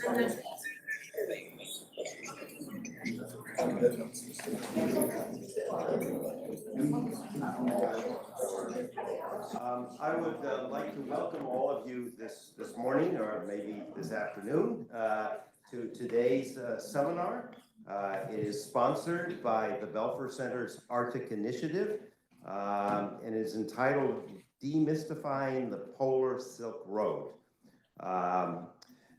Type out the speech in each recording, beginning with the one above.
I would like to welcome all of you this morning, or maybe this afternoon, to today's seminar. It is sponsored by the Belfer Center's Arctic Initiative and is entitled Demystifying the Polar Silk Road.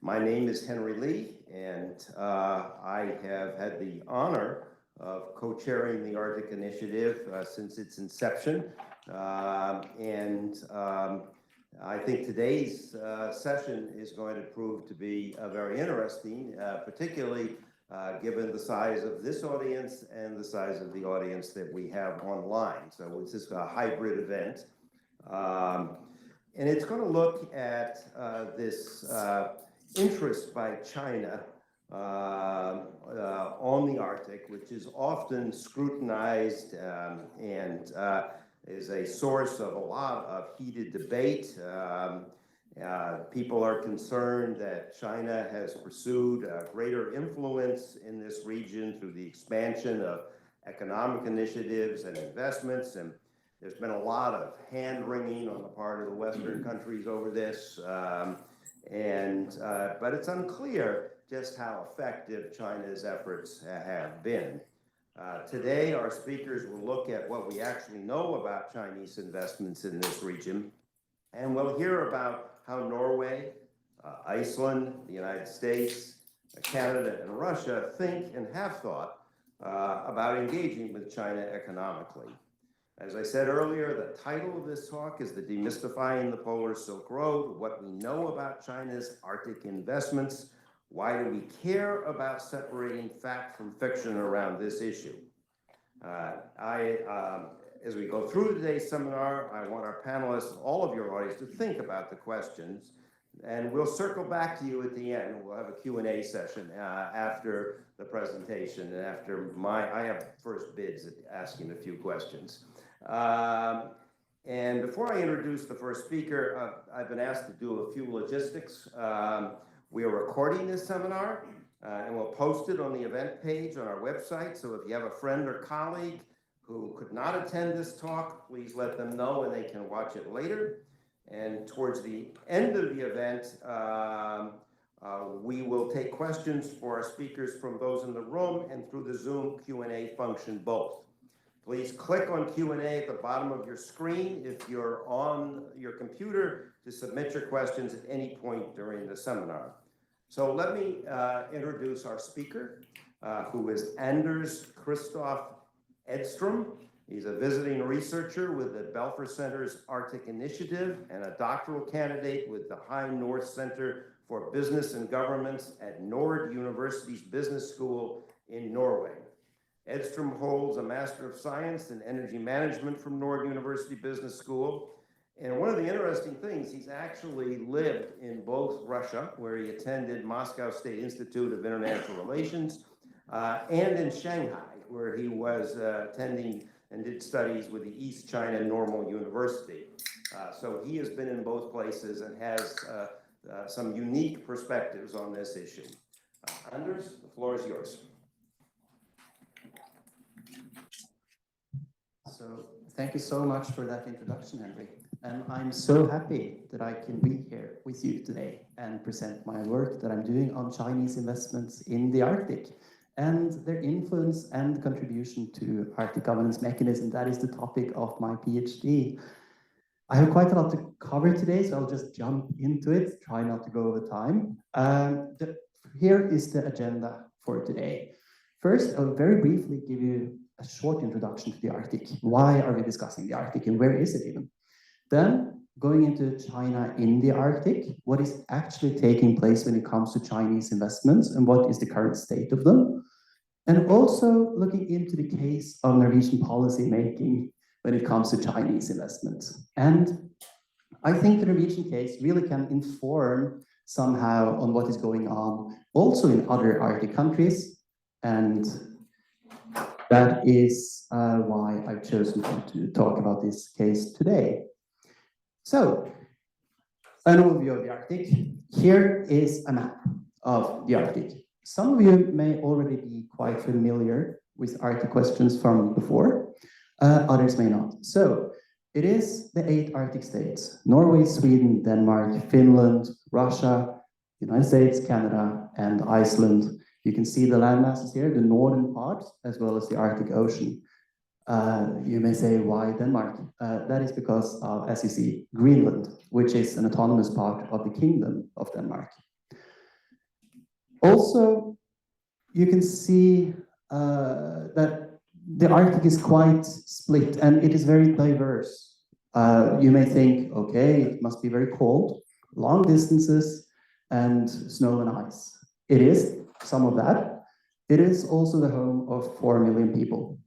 My name is Henry Lee, and I have had the honor of co-chairing the Arctic Initiative since its inception. I think today's session is going to prove to be very interesting, particularly given the size of this audience and the size of the audience that we have online. So it's just a hybrid event. And it's going to look at this interest by China on the Arctic, which is often scrutinized and is a source of a lot of heated debate. People are concerned that China has pursued greater influence in this region through the expansion of economic initiatives and investments, and there's been a lot of hand-wringing on the part of the Western countries over this, but it's unclear just how effective China's efforts have been. Today, our speakers will look at what we actually know about Chinese investments in this region, and we'll hear about how Norway, Iceland, the United States, Canada, and Russia think and have thought about engaging with China economically. As I said earlier, the title of this talk is the Demystifying the Polar Silk Road, what we know about China's Arctic investments. Why do we care about separating fact from fiction around this issue? As we go through today's seminar, I want our panelists, all of your audience, to think about the questions, and we'll circle back to you at the end. We'll have a Q&A session after the presentation, and after I have first bids at asking a few questions. And before I introduce the first speaker, I've been asked to do a few logistics. We are recording this seminar, and we'll post it on the event page on our website. So if you have a friend or colleague who could not attend this talk, please let them know and they can watch it later. And towards the end of the event, we will take questions for our speakers from those in the room and through the Zoom Q&A function both. Please click on Q&A at the bottom of your screen if you're on your computer to submit your questions at any point during the seminar. So let me introduce our speaker, who is Anders Christoph Edstrøm. He's a visiting researcher with the Belfer Center's Arctic Initiative and a doctoral candidate with the High North Center for Business and Governments at Nord University's Business School in Norway. Edstrøm holds a Master of Science in Energy Management from Nord University Business School. And one of the interesting things, he's actually lived in both Russia, where he attended Moscow State Institute of International Relations, and in Shanghai, where he was attending and did studies with the East China Normal University. So he has been in both places and has some unique perspectives on this issue. Anders, the floor is yours. So thank you so much for that introduction, Henry. And I'm so happy that I can be here with you today and present my work that I'm doing on Chinese investments in the Arctic and their influence and contribution to Arctic governance mechanism. That is the topic of my PhD. I have quite a lot to cover today, so I'll just jump into it, try not to go over time. Here is the agenda for today. First, I'll very briefly give you a short introduction to the Arctic. Why are we discussing the Arctic and where is it even? Then going into China in the Arctic, what is actually taking place when it comes to Chinese investments and what is the current state of them? And also looking into the case of Norwegian policy making when it comes to Chinese investments. And I think the Norwegian case really can inform somehow on what is going on also in other Arctic countries. And that is why I've chosen to talk about this case today. So, an overview of the Arctic. Here is a map of the Arctic. Some of you may already be quite familiar with Arctic questions from before, others may not. So it is the 8 Arctic states: Norway, Sweden, Denmark, Finland, Russia, United States, Canada, and Iceland. You can see the landmasses here, the northern part, as well as the Arctic Ocean. You may say, why Denmark? That is because of, as you see, Greenland, which is an autonomous part of the Kingdom of Denmark. Also, you can see that the Arctic is quite split and it is very diverse. You may think, okay, it must be very cold, long distances, and snow and ice. It is some of that. It is also the home of 4 million people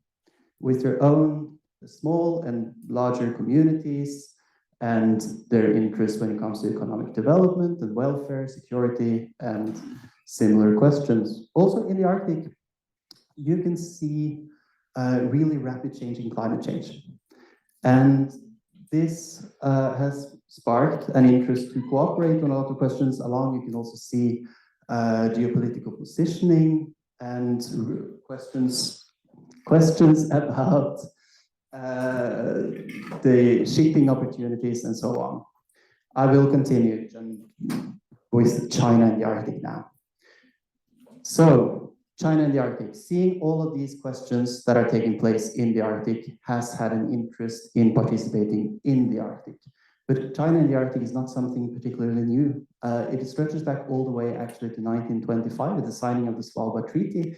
with their own small and larger communities and their interests when it comes to economic development and welfare, security, and similar questions. Also in the Arctic, you can see really rapid changing climate change. And this has sparked an interest to cooperate on a lot of questions along. You can also see geopolitical positioning and questions about the shipping opportunities and so on. I will continue with China and the Arctic now. So, China and the Arctic, seeing all of these questions that are taking place in the Arctic has had an interest in participating in the Arctic. But China and the Arctic is not something particularly new. It stretches back all the way actually to 1925 with the signing of the Svalbard Treaty.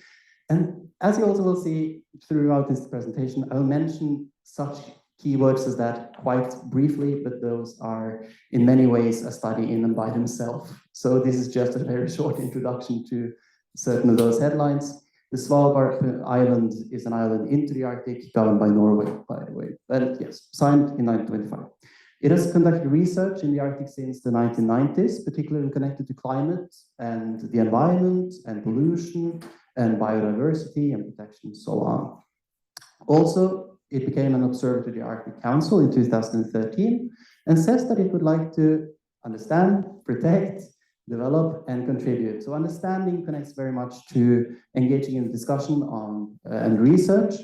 And as you also will see throughout this presentation, I'll mention such keywords as that quite briefly, but those are in many ways a study in and by themselves. So this is just a very short introduction to certain of those headlines. The Svalbard Island is an island into the Arctic, governed by Norway, by the way. But yes, signed in 1925. It has conducted research in the Arctic since the 1990s, particularly connected to climate and the environment and pollution and biodiversity and protection and so on. Also, it became an observer to the Arctic Council in 2013 and says that it would like to understand, protect, develop, and contribute. So understanding connects very much to engaging in discussion on and research,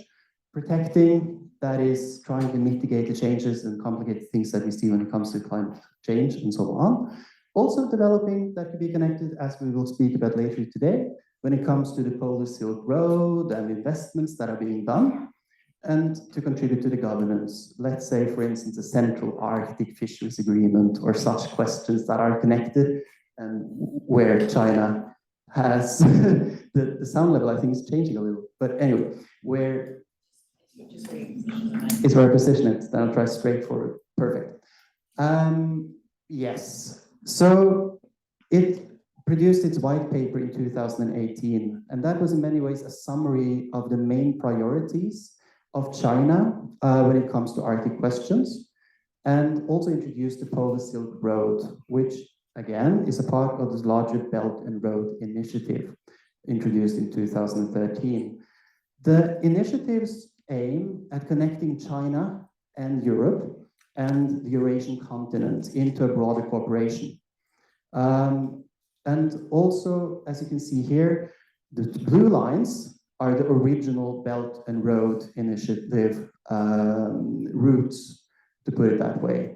protecting, that is trying to mitigate the changes and complicated things that we see when it comes to climate change and so on. Also developing, that could be connected, as we will speak about later today, when it comes to the Polar Silk Road and investments that are being done, and to contribute to the governance. Let's say, for instance, a Central Arctic Fisheries Agreement or such questions that are connected and where China has, the sound level I think is changing a little, but anyway, where it's where I position it, then I'll try straight forward, perfect. Yes, so it produced its white paper in 2018, and that was in many ways a summary of the main priorities of China when it comes to Arctic questions, and also introduced the Polar Silk Road, which again is a part of this larger Belt and Road Initiative introduced in 2013. The initiatives aim at connecting China and Europe and the Eurasian continent into a broader cooperation. And also, as you can see here, the blue lines are the original Belt and Road Initiative routes, to put it that way.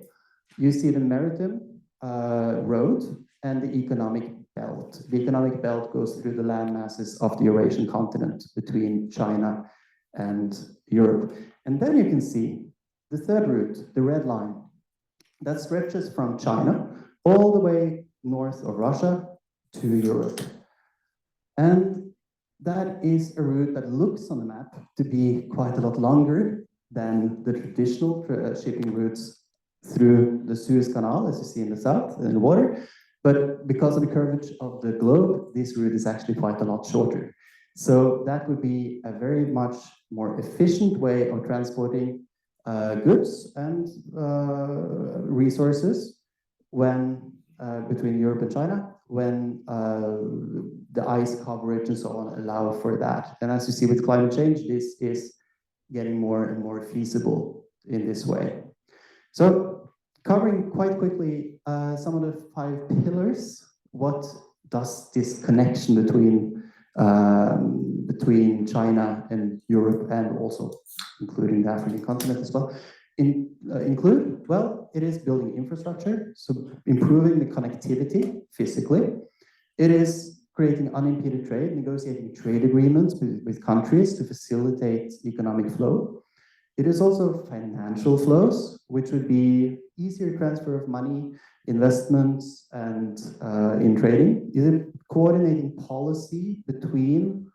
You see the maritime road and the economic belt. The economic belt goes through the land masses of the Eurasian continent between China and Europe. And then you can see the third route, the red line, that stretches from China all the way north of Russia to Europe. And that is a route that looks on the map to be quite a lot longer than the traditional shipping routes through the Suez Canal, as you see in the south, in the water. But because of the curvature of the globe, this route is actually quite a lot shorter. So that would be a very much more efficient way of transporting goods and resources when between Europe and China, when the ice coverage and so on allow for that. And as you see with climate change, this is getting more and more feasible in this way. So covering quite quickly some of the 5 pillars, what does this connection between China and Europe, and also including the African continent as well, include? Well, it is building infrastructure, so improving the connectivity physically. It is creating unimpeded trade, negotiating trade agreements with countries to facilitate economic flow. It is also financial flows, which would be easier transfer of money, investments, and in trading. Is it coordinating policy between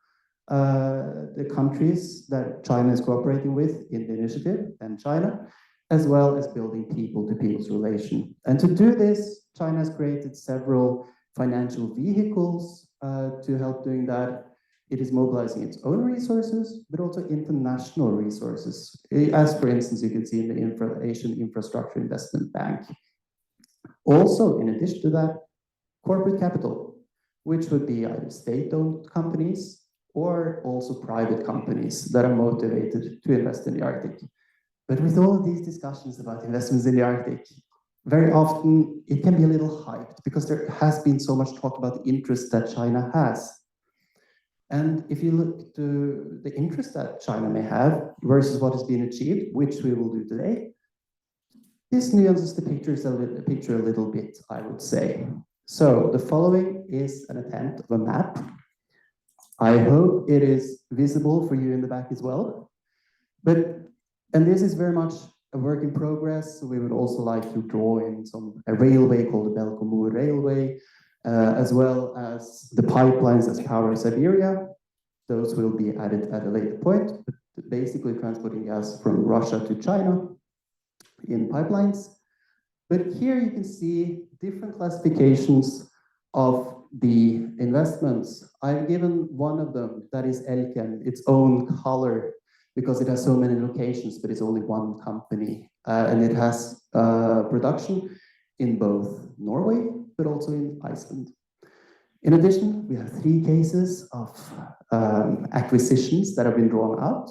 the countries that China is cooperating with in the initiative and China, as well as building people-to-people's relation. And to do this, China has created several financial vehicles to help doing that. It is mobilizing its own resources, but also international resources, as for instance, you can see in the Asian Infrastructure Investment Bank. Also, in addition to that, corporate capital, which would be either state-owned companies or also private companies that are motivated to invest in the Arctic. But with all of these discussions about investments in the Arctic, very often it can be a little hyped because there has been so much talk about the interest that China has. And if you look to the interest that China may have versus what has been achieved, which we will do today, this nuances the picture a little bit, I would say. So the following is an attempt of a map. I hope it is visible for you in the back as well. And this is very much a work in progress. So we would also like to draw in a railway called the Belfer Railway, as well as the pipelines as Power of Siberia. Those will be added at a later point, but basically transporting gas from Russia to China in pipelines. But here you can see different classifications of the investments. I've given one of them, that is Elkem, its own color, because it has so many locations, but it's only one company. And it has production in both Norway, but also in Iceland. In addition, we have 3 cases of acquisitions that have been drawn out.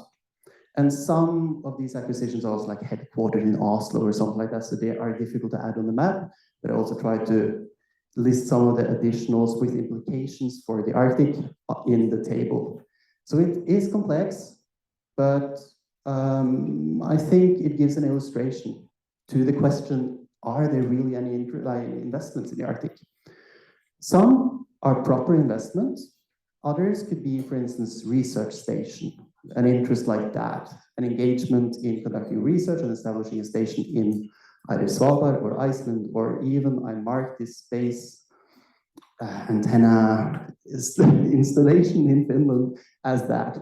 And some of these acquisitions are also like headquartered in Oslo or something like that, so they are difficult to add on the map, but I also try to list some of the additionals with implications for the Arctic in the table. So it is complex, but I think it gives an illustration to the question, are there really any investments in the Arctic? Some are proper investments. Others could be, for instance, research station, an interest like that, an engagement in conducting research and establishing a station in either Svalbard or Iceland, or even I marked this space antenna installation in Finland as that.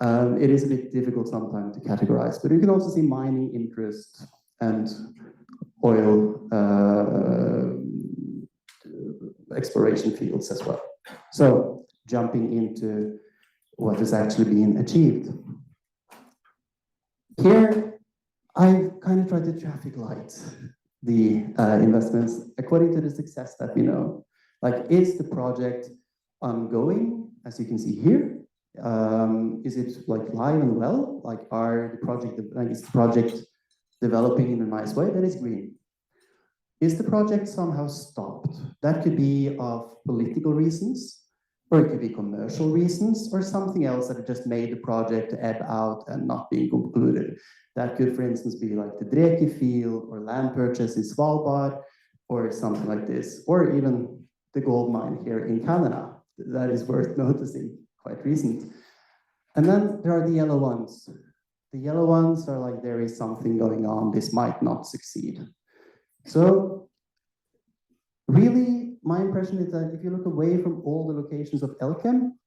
It is a bit difficult sometimes to categorize, but you can also see mining interest and oil exploration fields as well. So jumping into what is actually being achieved. Here, I've kind of tried to traffic light the investments according to the success that we know. Like, is the project ongoing, as you can see here? Is it like live and well? Like, is the project developing in a nice way? That is green. Is the project somehow stopped? That could be of political reasons, or it could be commercial reasons, or something else that just made the project ebb out and not being concluded. That could, for instance, be like the Ríkey field or land purchase in Svalbard, or something like this, or even the gold mine here in Canada. That is worth noticing, quite recent. And then there are the yellow ones. The yellow ones are like, there is something going on, this might not succeed. So really, my impression is that if you look away from all the locations of Elkem,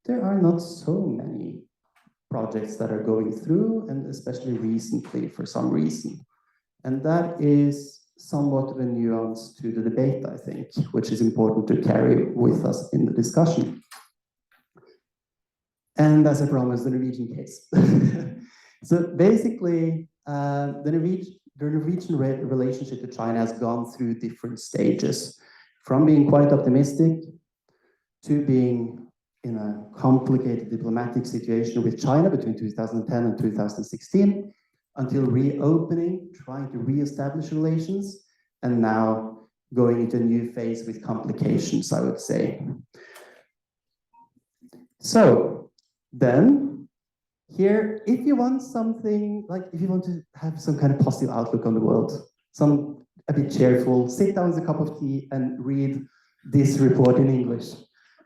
there are not so many projects that are going through, and especially recently for some reason. And that is somewhat of a nuance to the debate, I think, which is important to carry with us in the discussion. And as I promised, the Norwegian case. So basically, the Norwegian relationship to China has gone through different stages, from being quite optimistic to being in a complicated diplomatic situation with China between 2010 and 2016, until reopening, trying to re-establish relations, and now going into a new phase with complications, I would say. So then here, if you want something, like if you want to have some kind of positive outlook on the world, a bit cheerful, sit down with a cup of tea and read this report in English,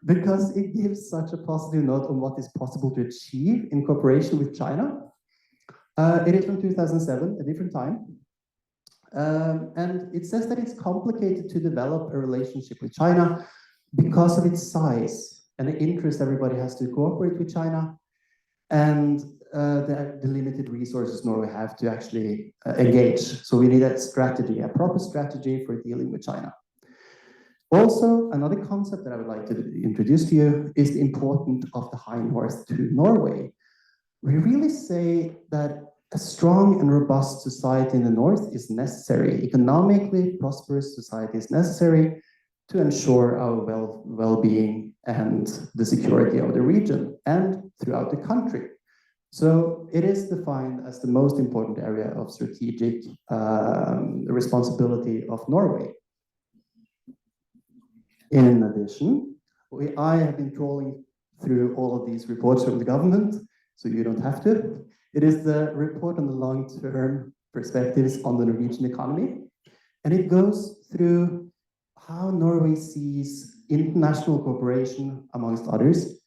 because it gives such a positive note on what is possible to achieve in cooperation with China. It is from 2007, a different time. And it says that it's complicated to develop a relationship with China because of its size and the interest everybody has to cooperate with China, and the limited resources Norway have to actually engage. So we need a strategy, a proper strategy for dealing with China. Also, another concept that I would like to introduce to you is the importance of the High North to Norway. We really say that a strong and robust society in the North is necessary. Economically prosperous society is necessary to ensure our well-being and the security of the region and throughout the country. So it is defined as the most important area of strategic responsibility of Norway. In addition, I have been trawling through all of these reports from the government, so you don't have to. It is the report on the long-term perspectives on the Norwegian economy, and it goes through how Norway sees international cooperation, amongst others,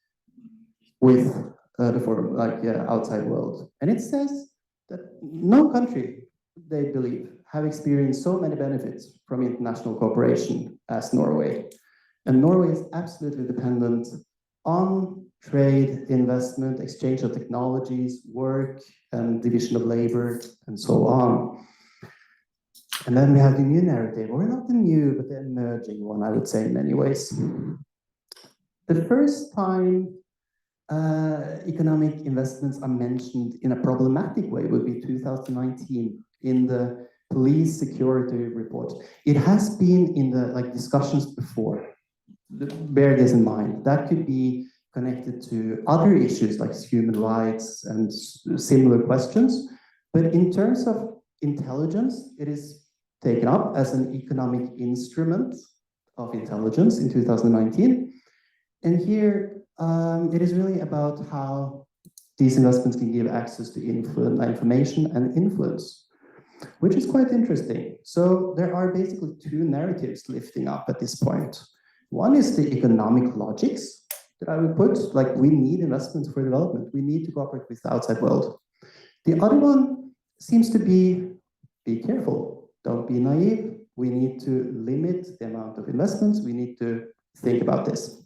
with the outside world. And it says that no country, they believe, have experienced so many benefits from international cooperation as Norway. And Norway is absolutely dependent on trade, investment, exchange of technologies, work, and division of labor, and so on. And then we have the new narrative, or not the new, but the emerging one, I would say, in many ways. The first time economic investments are mentioned in a problematic way would be 2019 in the police security report. It has been in the discussions before. Bear this in mind. That could be connected to other issues like human rights and similar questions. But in terms of intelligence, it is taken up as an economic instrument of intelligence in 2019. And here it is really about how these investments can give access to information and influence, which is quite interesting. So there are basically two narratives lifting up at this point. One is the economic logics that I would put, like we need investments for development. We need to cooperate with the outside world. The other one seems to be careful, don't be naive. We need to limit the amount of investments. We need to think about this.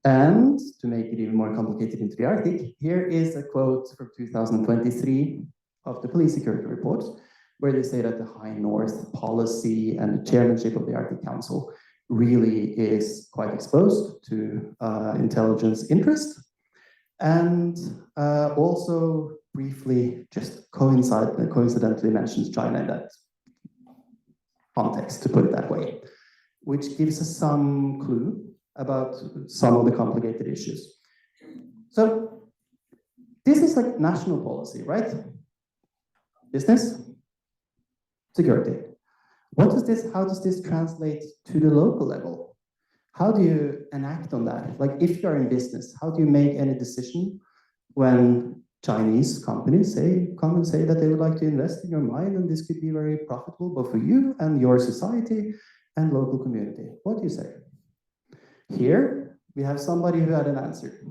And to make it even more complicated into the Arctic, here is a quote from 2023 of the police security report, where they say that the High North policy and the chairmanship of the Arctic Council really is quite exposed to intelligence interest. And also briefly, just coincidentally mentions China in that context, to put it that way, which gives us some clue about some of the complicated issues. So this is like national policy, right? Business, security. How does this translate to the local level? How do you enact on that? Like if you're in business, how do you make any decision when Chinese companies come and say that they would like to invest in your mine and this could be very profitable both for you and your society and local community? What do you say? Here, we have somebody who had an answer.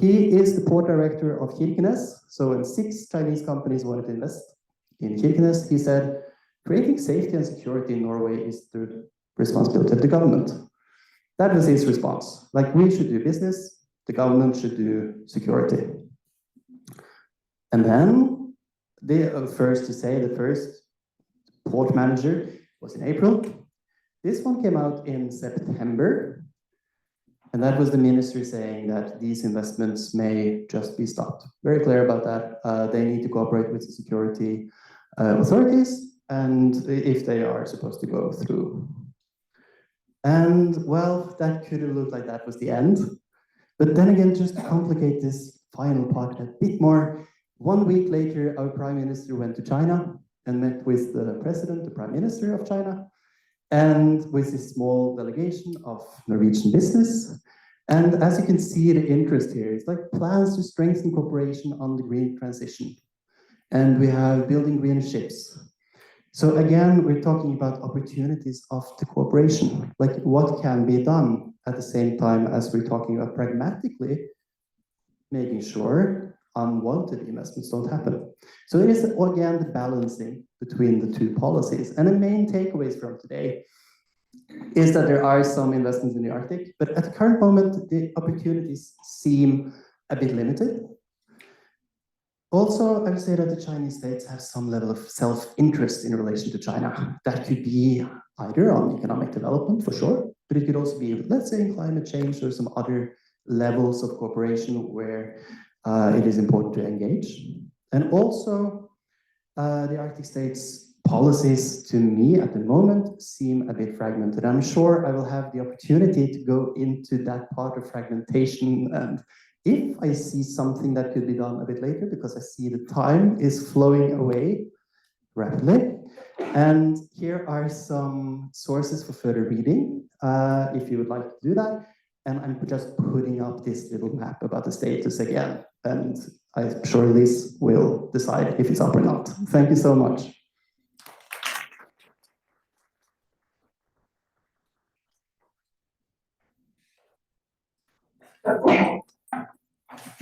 He is the port director of Kirkenes. So when 6 Chinese companies wanted to invest in Kirkenes, he said, creating safety and security in Norway is the responsibility of the government. That was his response. Like we should do business, the government should do security. And then the first port manager was in April. This one came out in September, and that was the ministry saying that these investments may just be stopped. Very clear about that. They need to cooperate with the security authorities, and if they are supposed to go through. And well, that could have looked like that was the end. But then again, just to complicate this final part a bit more, 1 week later, our prime minister went to China and met with the president, the prime minister of China, and with a small delegation of Norwegian business. And as you can see, the interest here is like plans to strengthen cooperation on the green transition. And we have building green ships. So again, we're talking about opportunities of the cooperation, like what can be done at the same time as we're talking about pragmatically making sure unwanted investments don't happen. So there is again the balancing between the two policies. And the main takeaways from today is that there are some investments in the Arctic, but at the current moment, the opportunities seem a bit limited. Also, I would say that the Chinese states have some level of self-interest in relation to China. That could be either on economic development, for sure, but it could also be, let's say, in climate change or some other levels of cooperation where it is important to engage. And also, the Arctic states' policies, to me, at the moment, seem a bit fragmented. I'm sure I will have the opportunity to go into that part of fragmentation, and if I see something that could be done a bit later, because I see the time is flowing away rapidly. And here are some sources for further reading, if you would like to do that. And I'm just putting up this little map about the status again. And I'm sure Liz will decide if it's up or not. Thank you so much.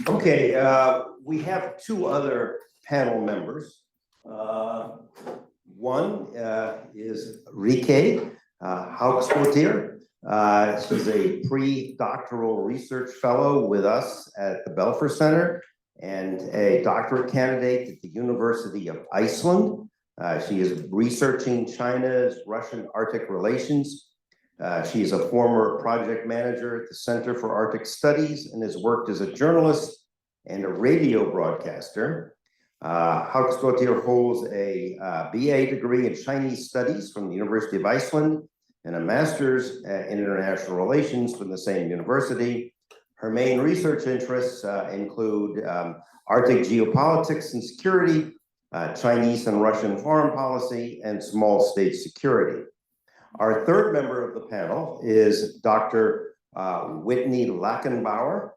Okay, we have two other panel members. One is Ríkey Hauksdóttir. She's a pre-doctoral research fellow with us at the Belfer Center and a doctorate candidate at the University of Iceland. She is researching China's Russian Arctic relations. She is a former project manager at the Center for Arctic Studies and has worked as a journalist and a radio broadcaster. Hauksdóttir holds a BA degree in Chinese Studies from the University of Iceland and a master's in international relations from the same university. Her main research interests include Arctic geopolitics and security, Chinese and Russian foreign policy, and small state security. Our third member of the panel is Dr. Whitney Lackenbauer.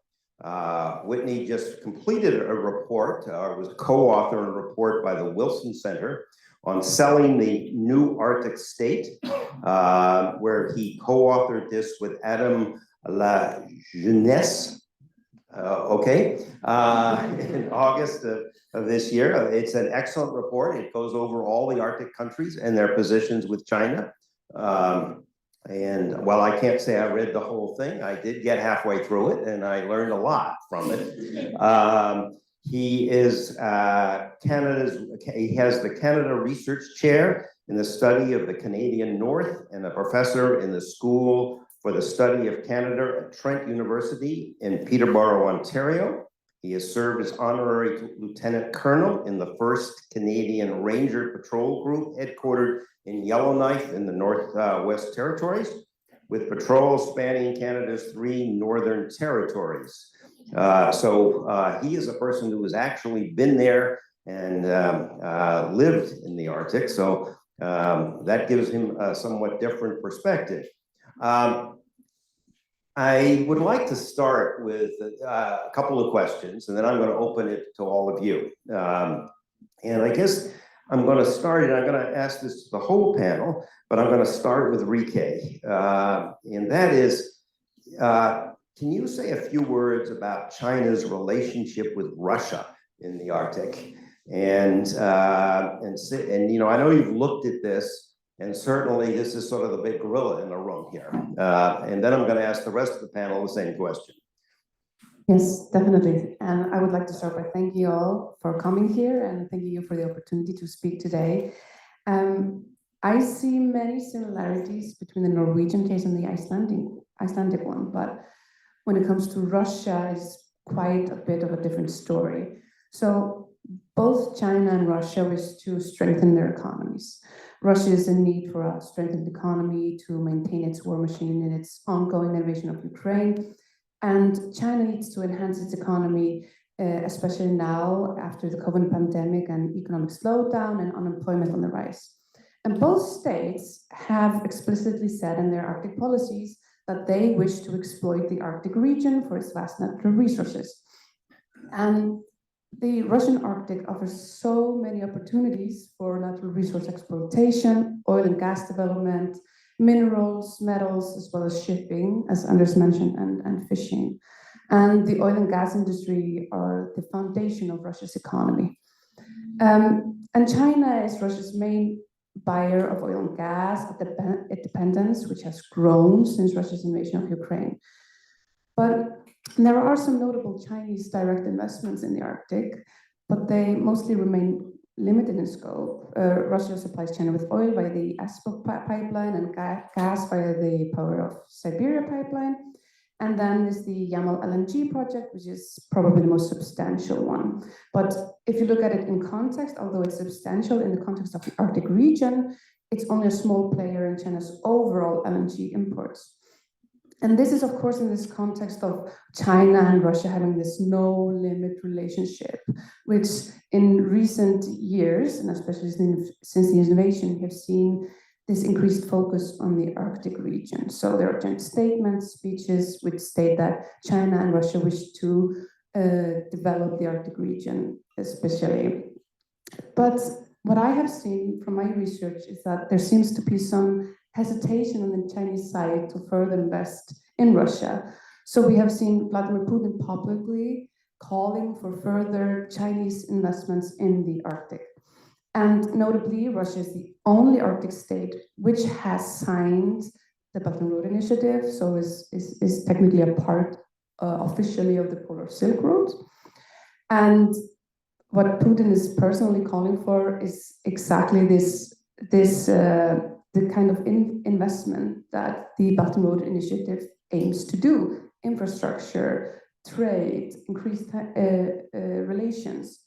Whitney just completed a report, was a co-author on a report by the Wilson Center on selling the new Arctic state, where he co-authored this with Adam Lajeunesse, in August of this year. It's an excellent report. It goes over all the Arctic countries and their positions with China. And while I can't say I read the whole thing, I did get halfway through it and I learned a lot from it. He is he has the Canada Research Chair in the study of the Canadian North and a professor in the School for the Study of Canada at Trent University in Peterborough, Ontario. He has served as honorary lieutenant colonel in the 1st Canadian Ranger Patrol Group, headquartered in Yellowknife in the Northwest Territories, with patrols spanning Canada's 3 northern territories. So he is a person who has actually been there and lived in the Arctic. So that gives him a somewhat different perspective. I would like to start with a couple of questions, and then I'm going to open it to all of you. And I guess I'm going to start, and I'm going to ask this to the whole panel, but I'm going to start with Ríkey. And that is, can you say a few words about China's relationship with Russia in the Arctic? And you know, I know you've looked at this, and certainly this is sort of the big gorilla in the room here. And then I'm going to ask the rest of the panel the same question. Yes, definitely. And I would like to start by thanking you all for coming here and thanking you for the opportunity to speak today. I see many similarities between the Norwegian case and the Icelandic one, but when it comes to Russia, it's quite a bit of a different story. So both China and Russia wish to strengthen their economies. Russia is in need for a strengthened economy to maintain its war machine in its ongoing invasion of Ukraine. And China needs to enhance its economy especially now after the COVID pandemic and economic slowdown and unemployment on the rise. And both states have explicitly said in their Arctic policies that they wish to exploit the Arctic region for its vast natural resources. And the Russian Arctic offers so many opportunities for natural resource exploitation, oil and gas development, minerals, metals, as well as shipping, as Anders mentioned, and fishing. And the oil and gas industry are the foundation of Russia's economy. And China is Russia's main buyer of oil and gas, a dependence which has grown since Russia's invasion of Ukraine. But there are some notable Chinese direct investments in the Arctic, but they mostly remain limited in scope. Russia supplies China with oil via the Edstrøm pipeline and gas via the Power of Siberia pipeline. And then there's the Yamal LNG project, which is probably the most substantial one. But if you look at it in context, although it's substantial in the context of the Arctic region, it's only a small player in China's overall LNG imports. And this is, of course, in this context of China and Russia having this no-limit relationship, which in recent years, and especially since the invasion, we have seen this increased focus on the Arctic region. So there are joint statements, speeches, which state that China and Russia wish to develop the Arctic region, especially. But what I have seen from my research is that there seems to be some hesitation on the Chinese side to further invest in Russia. So we have seen Vladimir Putin publicly calling for further Chinese investments in the Arctic. And notably, Russia is the only Arctic state which has signed the Belt and Road Initiative, so is technically a part officially of the Polar Silk Road. And what Putin is personally calling for is exactly the kind of investment that the Belt and Road Initiative aims to do: infrastructure, trade, increased relations.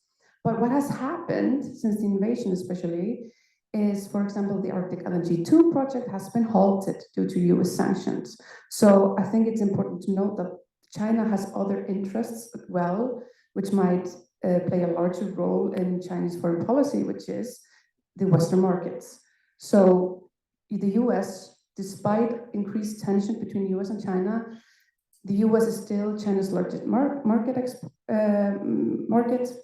But what has happened since the invasion, especially, is, for example, the Arctic LNG 2 project has been halted due to US sanctions. So I think it's important to note that China has other interests as well, which might play a larger role in Chinese foreign policy, which is the Western markets. So the US, despite increased tension between US and China, the US is still China's largest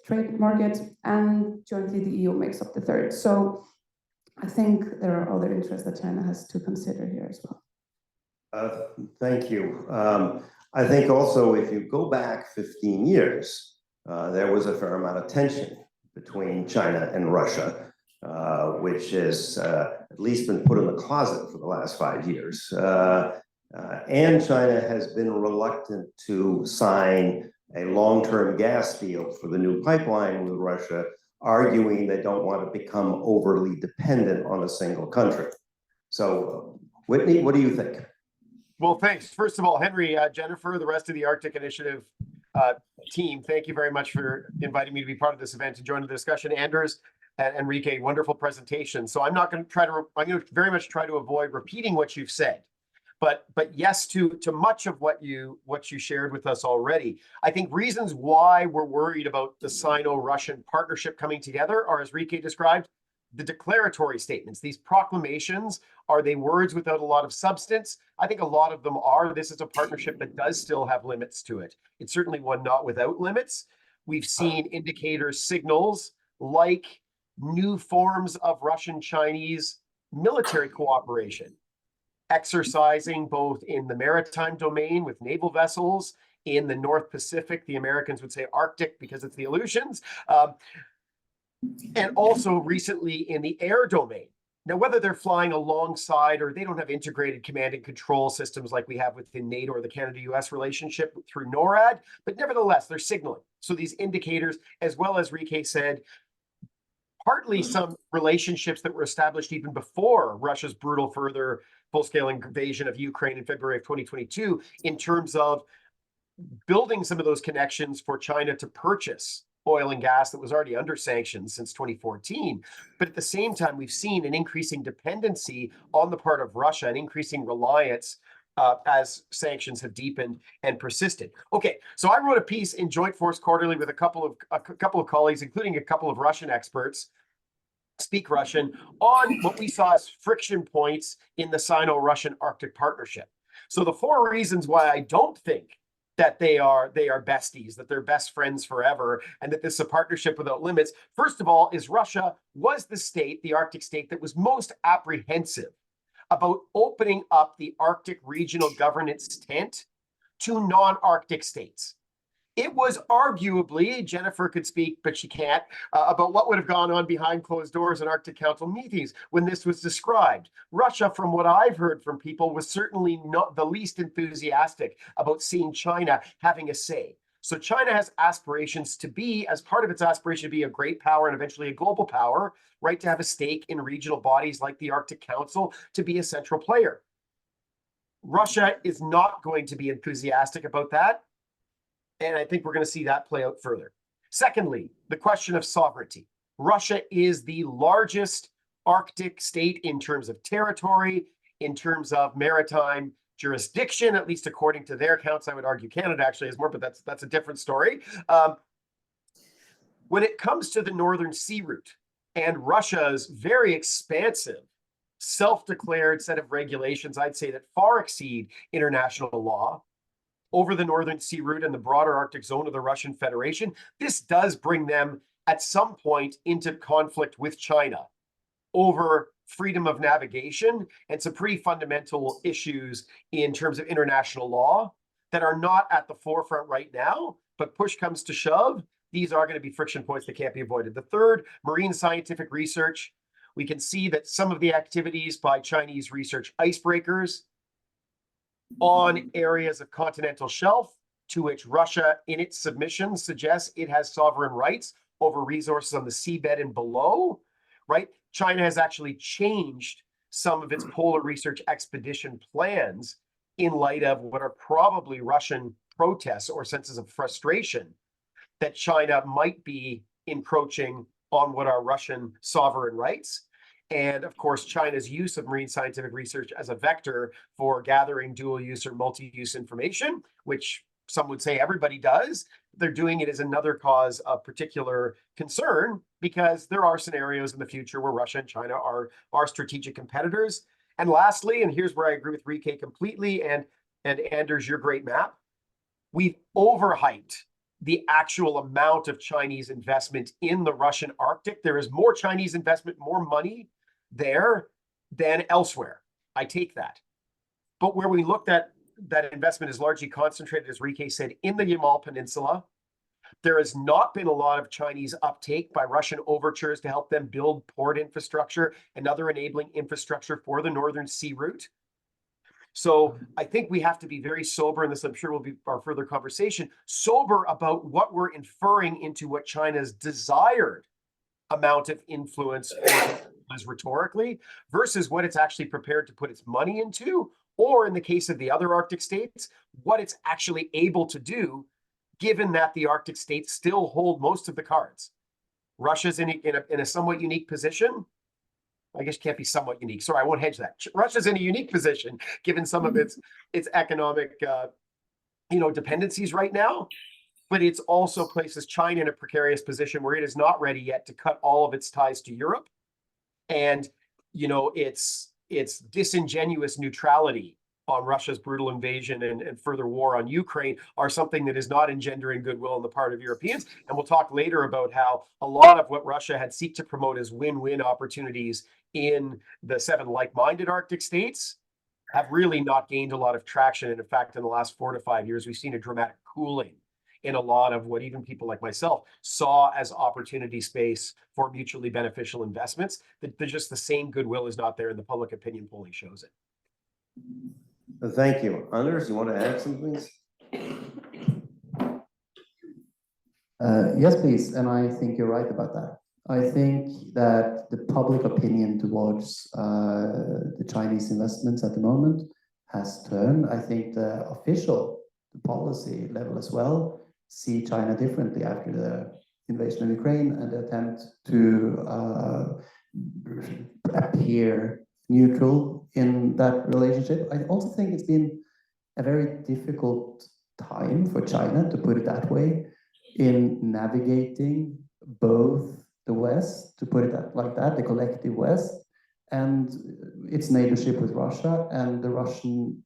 trade market, and jointly the EU makes up the third. So I think there are other interests that China has to consider here as well. Thank you. I think also if you go back 15 years, there was a fair amount of tension between China and Russia, which has at least been put in the closet for the last 5 years. And China has been reluctant to sign a long-term gas deal for the new pipeline with Russia, arguing they don't want to become overly dependent on a single country. So, Whitney, what do you think? Well, thanks. First of all, Henry, Jennifer, the rest of the Arctic Initiative team, thank you very much for inviting me to be part of this event and join the discussion. Anders and Ríkey, wonderful presentation. So I'm going to very much try to avoid repeating what you've said. But yes, to much of what you shared with us already. I think reasons why we're worried about the Sino-Russian partnership coming together are, as Ríkey described, the declaratory statements. These proclamations, are they words without a lot of substance? I think a lot of them are. This is a partnership that does still have limits to it. It's certainly one not without limits. We've seen indicators, signals like new forms of Russian-Chinese military cooperation, exercising both in the maritime domain with naval vessels, in the North Pacific, the Americans would say Arctic because it's the Aleutians, and also recently in the air domain. Now, whether they're flying alongside or they don't have integrated command and control systems like we have within NATO or the Canada-US relationship through NORAD, but nevertheless, they're signaling. So these indicators, as well as Ríkey said, partly some relationships that were established even before Russia's brutal further full-scale invasion of Ukraine in February of 2022, in terms of building some of those connections for China to purchase oil and gas that was already under sanctions since 2014. But at the same time, we've seen an increasing dependency on the part of Russia, an increasing reliance as sanctions have deepened and persisted. Okay, so I wrote a piece in Joint Force Quarterly with a couple of colleagues, including a couple of Russian experts, speak Russian, on what we saw as friction points in the Sino-Russian Arctic Partnership. So the 4 reasons why I don't think that they are besties, that they're best friends forever, and that this is a partnership without limits. First of all, is Russia was the state, the Arctic state, that was most apprehensive about opening up the Arctic regional governance tent to non-Arctic states. It was arguably, Jennifer could speak, but she can't, about what would have gone on behind closed doors in Arctic Council meetings when this was described. Russia, from what I've heard from people, was certainly not the least enthusiastic about seeing China having a say. So China has aspirations to be, as part of its aspiration to be a great power and eventually a global power, right, to have a stake in regional bodies like the Arctic Council, to be a central player. Russia is not going to be enthusiastic about that. And I think we're going to see that play out further. Secondly, the question of sovereignty. Russia is the largest Arctic state in terms of territory, in terms of maritime jurisdiction, at least according to their accounts. I would argue Canada actually has more, but that's a different story. When it comes to the Northern Sea Route and Russia's very expansive, self-declared set of regulations, I'd say that far exceed international law, over the Northern Sea Route and the broader Arctic zone of the Russian Federation, this does bring them at some point into conflict with China over freedom of navigation and some pretty fundamental issues in terms of international law that are not at the forefront right now, but push comes to shove, these are going to be friction points that can't be avoided. The third, marine scientific research. We can see that some of the activities by Chinese research icebreakers on areas of continental shelf to which Russia, in its submission, suggests it has sovereign rights over resources on the seabed and below, right? China has actually changed some of its polar research expedition plans in light of what are probably Russian protests or senses of frustration that China might be encroaching on what are Russian sovereign rights. And of course, China's use of marine scientific research as a vector for gathering dual use or multi-use information, which some would say everybody does. They're doing it as another cause of particular concern because there are scenarios in the future where Russia and China are strategic competitors. And lastly, and here's where I agree with Ríkey completely, and Anders, your great map, we've overhyped the actual amount of Chinese investment in the Russian Arctic. There is more Chinese investment, more money there than elsewhere. I take that. But where we looked at that investment is largely concentrated, as Ríkey said, in the Yamal Peninsula. There has not been a lot of Chinese uptake by Russian overtures to help them build port infrastructure and other enabling infrastructure for the Northern Sea Route. So I think we have to be very sober, and this I'm sure will be our further conversation, sober about what we're inferring into what China's desired amount of influence is rhetorically versus what it's actually prepared to put its money into, or in the case of the other Arctic states, what it's actually able to do, given that the Arctic states still hold most of the cards. Russia's in a somewhat unique position. I guess can't be somewhat unique. Sorry, I won't hedge that. Russia's in a unique position given some of its economic dependencies right now, but it's also places China in a precarious position where it is not ready yet to cut all of its ties to Europe, and its disingenuous neutrality on Russia's brutal invasion and further war on Ukraine are something that is not engendering goodwill on the part of Europeans. And we'll talk later about how a lot of what Russia had seeked to promote as win-win opportunities in the 7 like-minded Arctic states have really not gained a lot of traction. And in fact, in the last 4 to 5 years, we've seen a dramatic cooling in a lot of what even people like myself saw as opportunity space for mutually beneficial investments. There's just the same goodwill is not there, and the public opinion polling shows it. Thank you. Anders, you want to add some things? Yes, please. And I think you're right about that. I think that the public opinion towards the Chinese investments at the moment has turned. I think the policy level as well see China differently after the invasion of Ukraine and the attempt to appear neutral in that relationship. I also think it's been a very difficult time for China, to put it that way, in navigating both the West, to put it like that, the collective West, and its neighborship with Russia and the Russian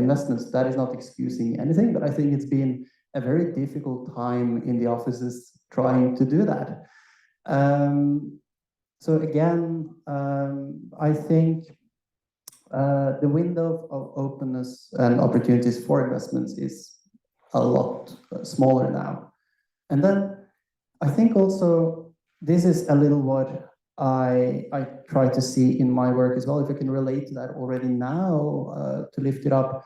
investments. That is not excusing anything, but I think it's been a very difficult time in the offices trying to do that. So again, I think the window of openness and opportunities for investments is a lot smaller now. And then I think also this is a little what I try to see in my work as well, if I can relate to that already now, to lift it up.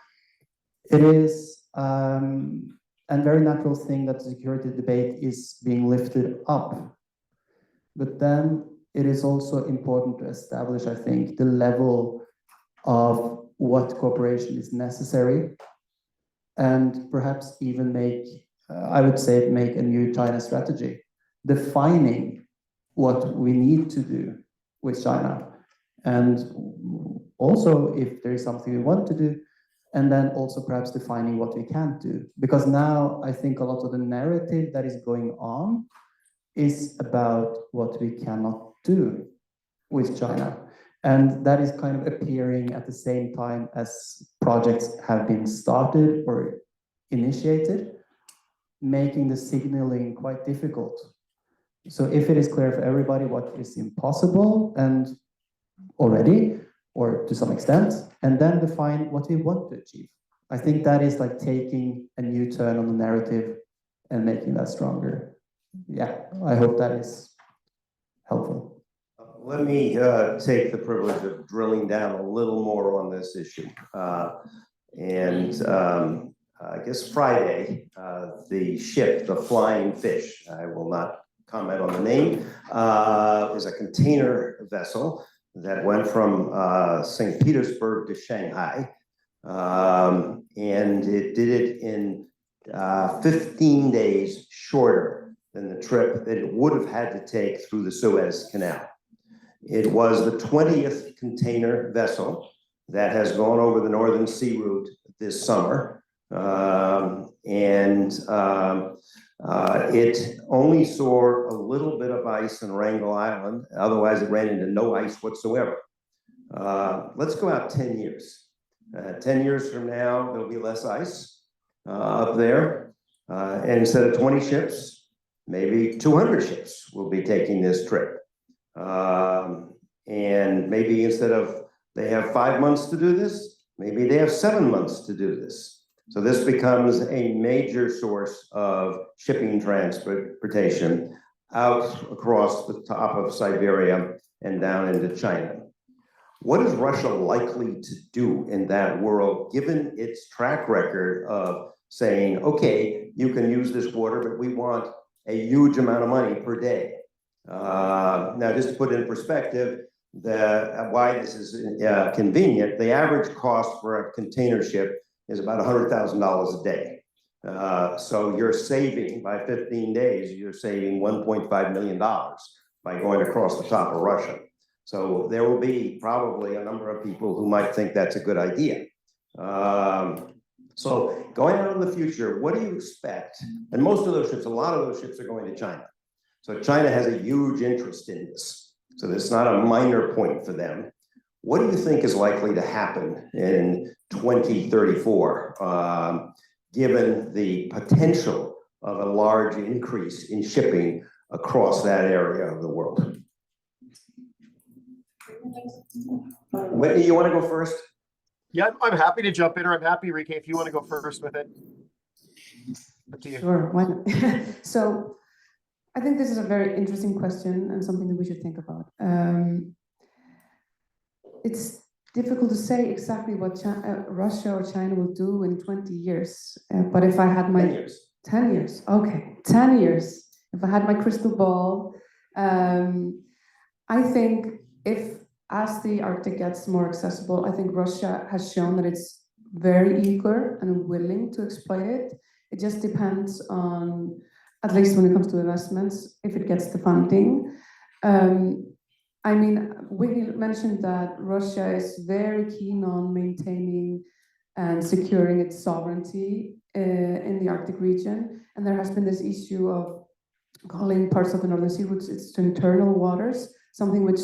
It is a very natural thing that the security debate is being lifted up. But then it is also important to establish, I think, the level of what cooperation is necessary, and perhaps even make, I would say, make a new China strategy, defining what we need to do with China, and also if there is something we want to do, and then also perhaps defining what we can't do. Because now I think a lot of the narrative that is going on is about what we cannot do with China. And that is kind of appearing at the same time as projects have been started or initiated, making the signaling quite difficult. So if it is clear for everybody what is impossible and already, or to some extent, and then define what we want to achieve. I think that is like taking a new turn on the narrative and making that stronger. Yeah, I hope that is helpful. Let me take the privilege of drilling down a little more on this issue. I guess Friday, the ship, the Flying Fish, I will not comment on the name, is a container vessel that went from St. Petersburg to Shanghai. And it did it in 15 days shorter than the trip that it would have had to take through the Suez Canal. It was the 20th container vessel that has gone over the Northern Sea route this summer. It only saw a little bit of ice in Wrangel Island. Otherwise, it ran into no ice whatsoever. Let's go out 10 years. 10 years from now, there'll be less ice up there. And instead of 20 ships, maybe 200 ships will be taking this trip. And maybe instead of they have 5 months to do this, maybe they have 7 months to do this. So this becomes a major source of shipping transportation out across the top of Siberia and down into China. What is Russia likely to do in that world, given its track record of saying, okay, you can use this water, but we want a huge amount of money per day? Now, just to put it in perspective, why this is convenient, the average cost for a container ship is about $100,000 a day. So you're saving, by 15 days, you're saving $1.5 million by going across the top of Russia. So there will be probably a number of people who might think that's a good idea. So going out in the future, what do you expect? And most of those ships, a lot of those ships are going to China. So China has a huge interest in this. So it's not a minor point for them. What do you think is likely to happen in 2034, given the potential of a large increase in shipping across that area of the world? Whitney, you want to go first? Yeah, I'm happy to jump in, or I'm happy, Ríkey, if you want to go first with it. Up to you. Sure, why not? So I think this is a very interesting question and something that we should think about. It's difficult to say exactly what Russia or China will do in 20 years. But if I had my 10 years. 10 years, okay, 10 years. If I had my crystal ball, I think as the Arctic gets more accessible, I think Russia has shown that it's very eager and willing to exploit it. It just depends on, at least when it comes to investments, if it gets the funding. I mean, Whitney mentioned that Russia is very keen on maintaining and securing its sovereignty in the Arctic region. And there has been this issue of calling parts of the Northern Sea routes its internal waters, something which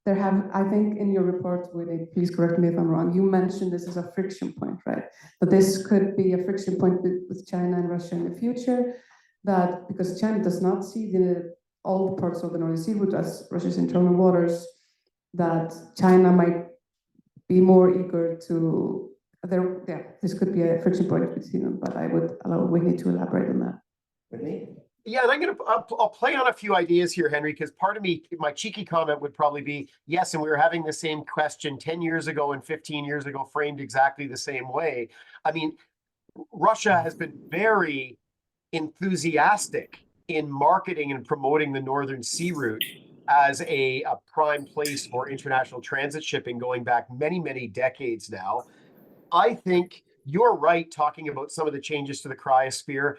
there have, I think in your report, Whitney, please correct me if I'm wrong, you mentioned this as a friction point, right? But this could be a friction point with China and Russia in the future, that because China does not see all parts of the Northern Sea route as Russia's internal waters, that China might be more eager to, this could be a friction point between them, but I would allow Whitney to elaborate on that. Whitney? Yeah, and I'll play on a few ideas here, Henry, because part of me, my cheeky comment would probably be, yes, and we were having the same question 10 years ago and 15 years ago, framed exactly the same way. I mean, Russia has been very enthusiastic in marketing and promoting the Northern Sea route as a prime place for international transit shipping going back many, many decades now. I think you're right talking about some of the changes to the cryosphere.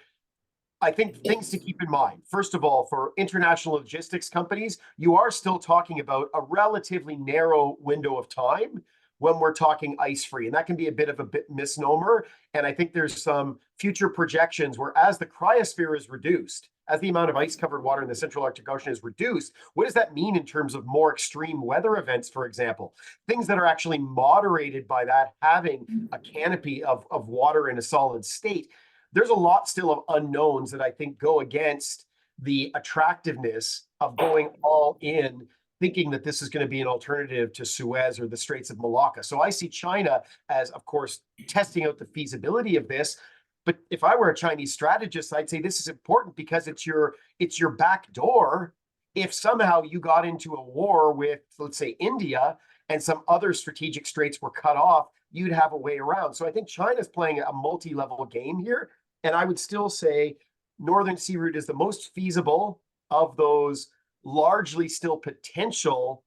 I think things to keep in mind. First of all, for international logistics companies, you are still talking about a relatively narrow window of time when we're talking ice-free, and that can be a bit of a misnomer. And I think there's some future projections where as the cryosphere is reduced, as the amount of ice-covered water in the Central Arctic Ocean is reduced, what does that mean in terms of more extreme weather events, for example? Things that are actually moderated by that, having a canopy of water in a solid state. There's a lot still of unknowns that I think go against the attractiveness of going all in, thinking that this is going to be an alternative to Suez or the Straits of Malacca. So I see China as, of course, testing out the feasibility of this. But if I were a Chinese strategist, I'd say this is important because it's your back door. If somehow you got into a war with, let's say, India, and some other strategic straits were cut off, you'd have a way around. So I think China's playing a multi-level game here. And I would still say Northern Sea route is the most feasible of those largely still potential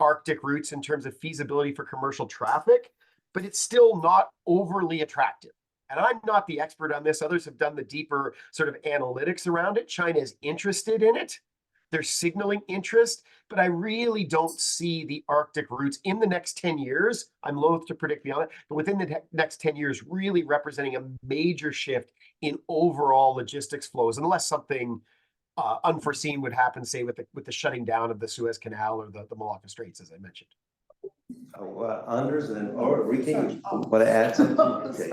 Arctic routes in terms of feasibility for commercial traffic, but it's still not overly attractive. And I'm not the expert on this. Others have done the deeper sort of analytics around it. China is interested in it. They're signaling interest, but I really don't see the Arctic routes in the next 10 years. I'm loath to predict beyond it, but within the next 10 years, really representing a major shift in overall logistics flows, unless something unforeseen would happen, say with the shutting down of the Suez Canal or the Malacca Straits, as I mentioned. Anders and Ríkey, want to add something?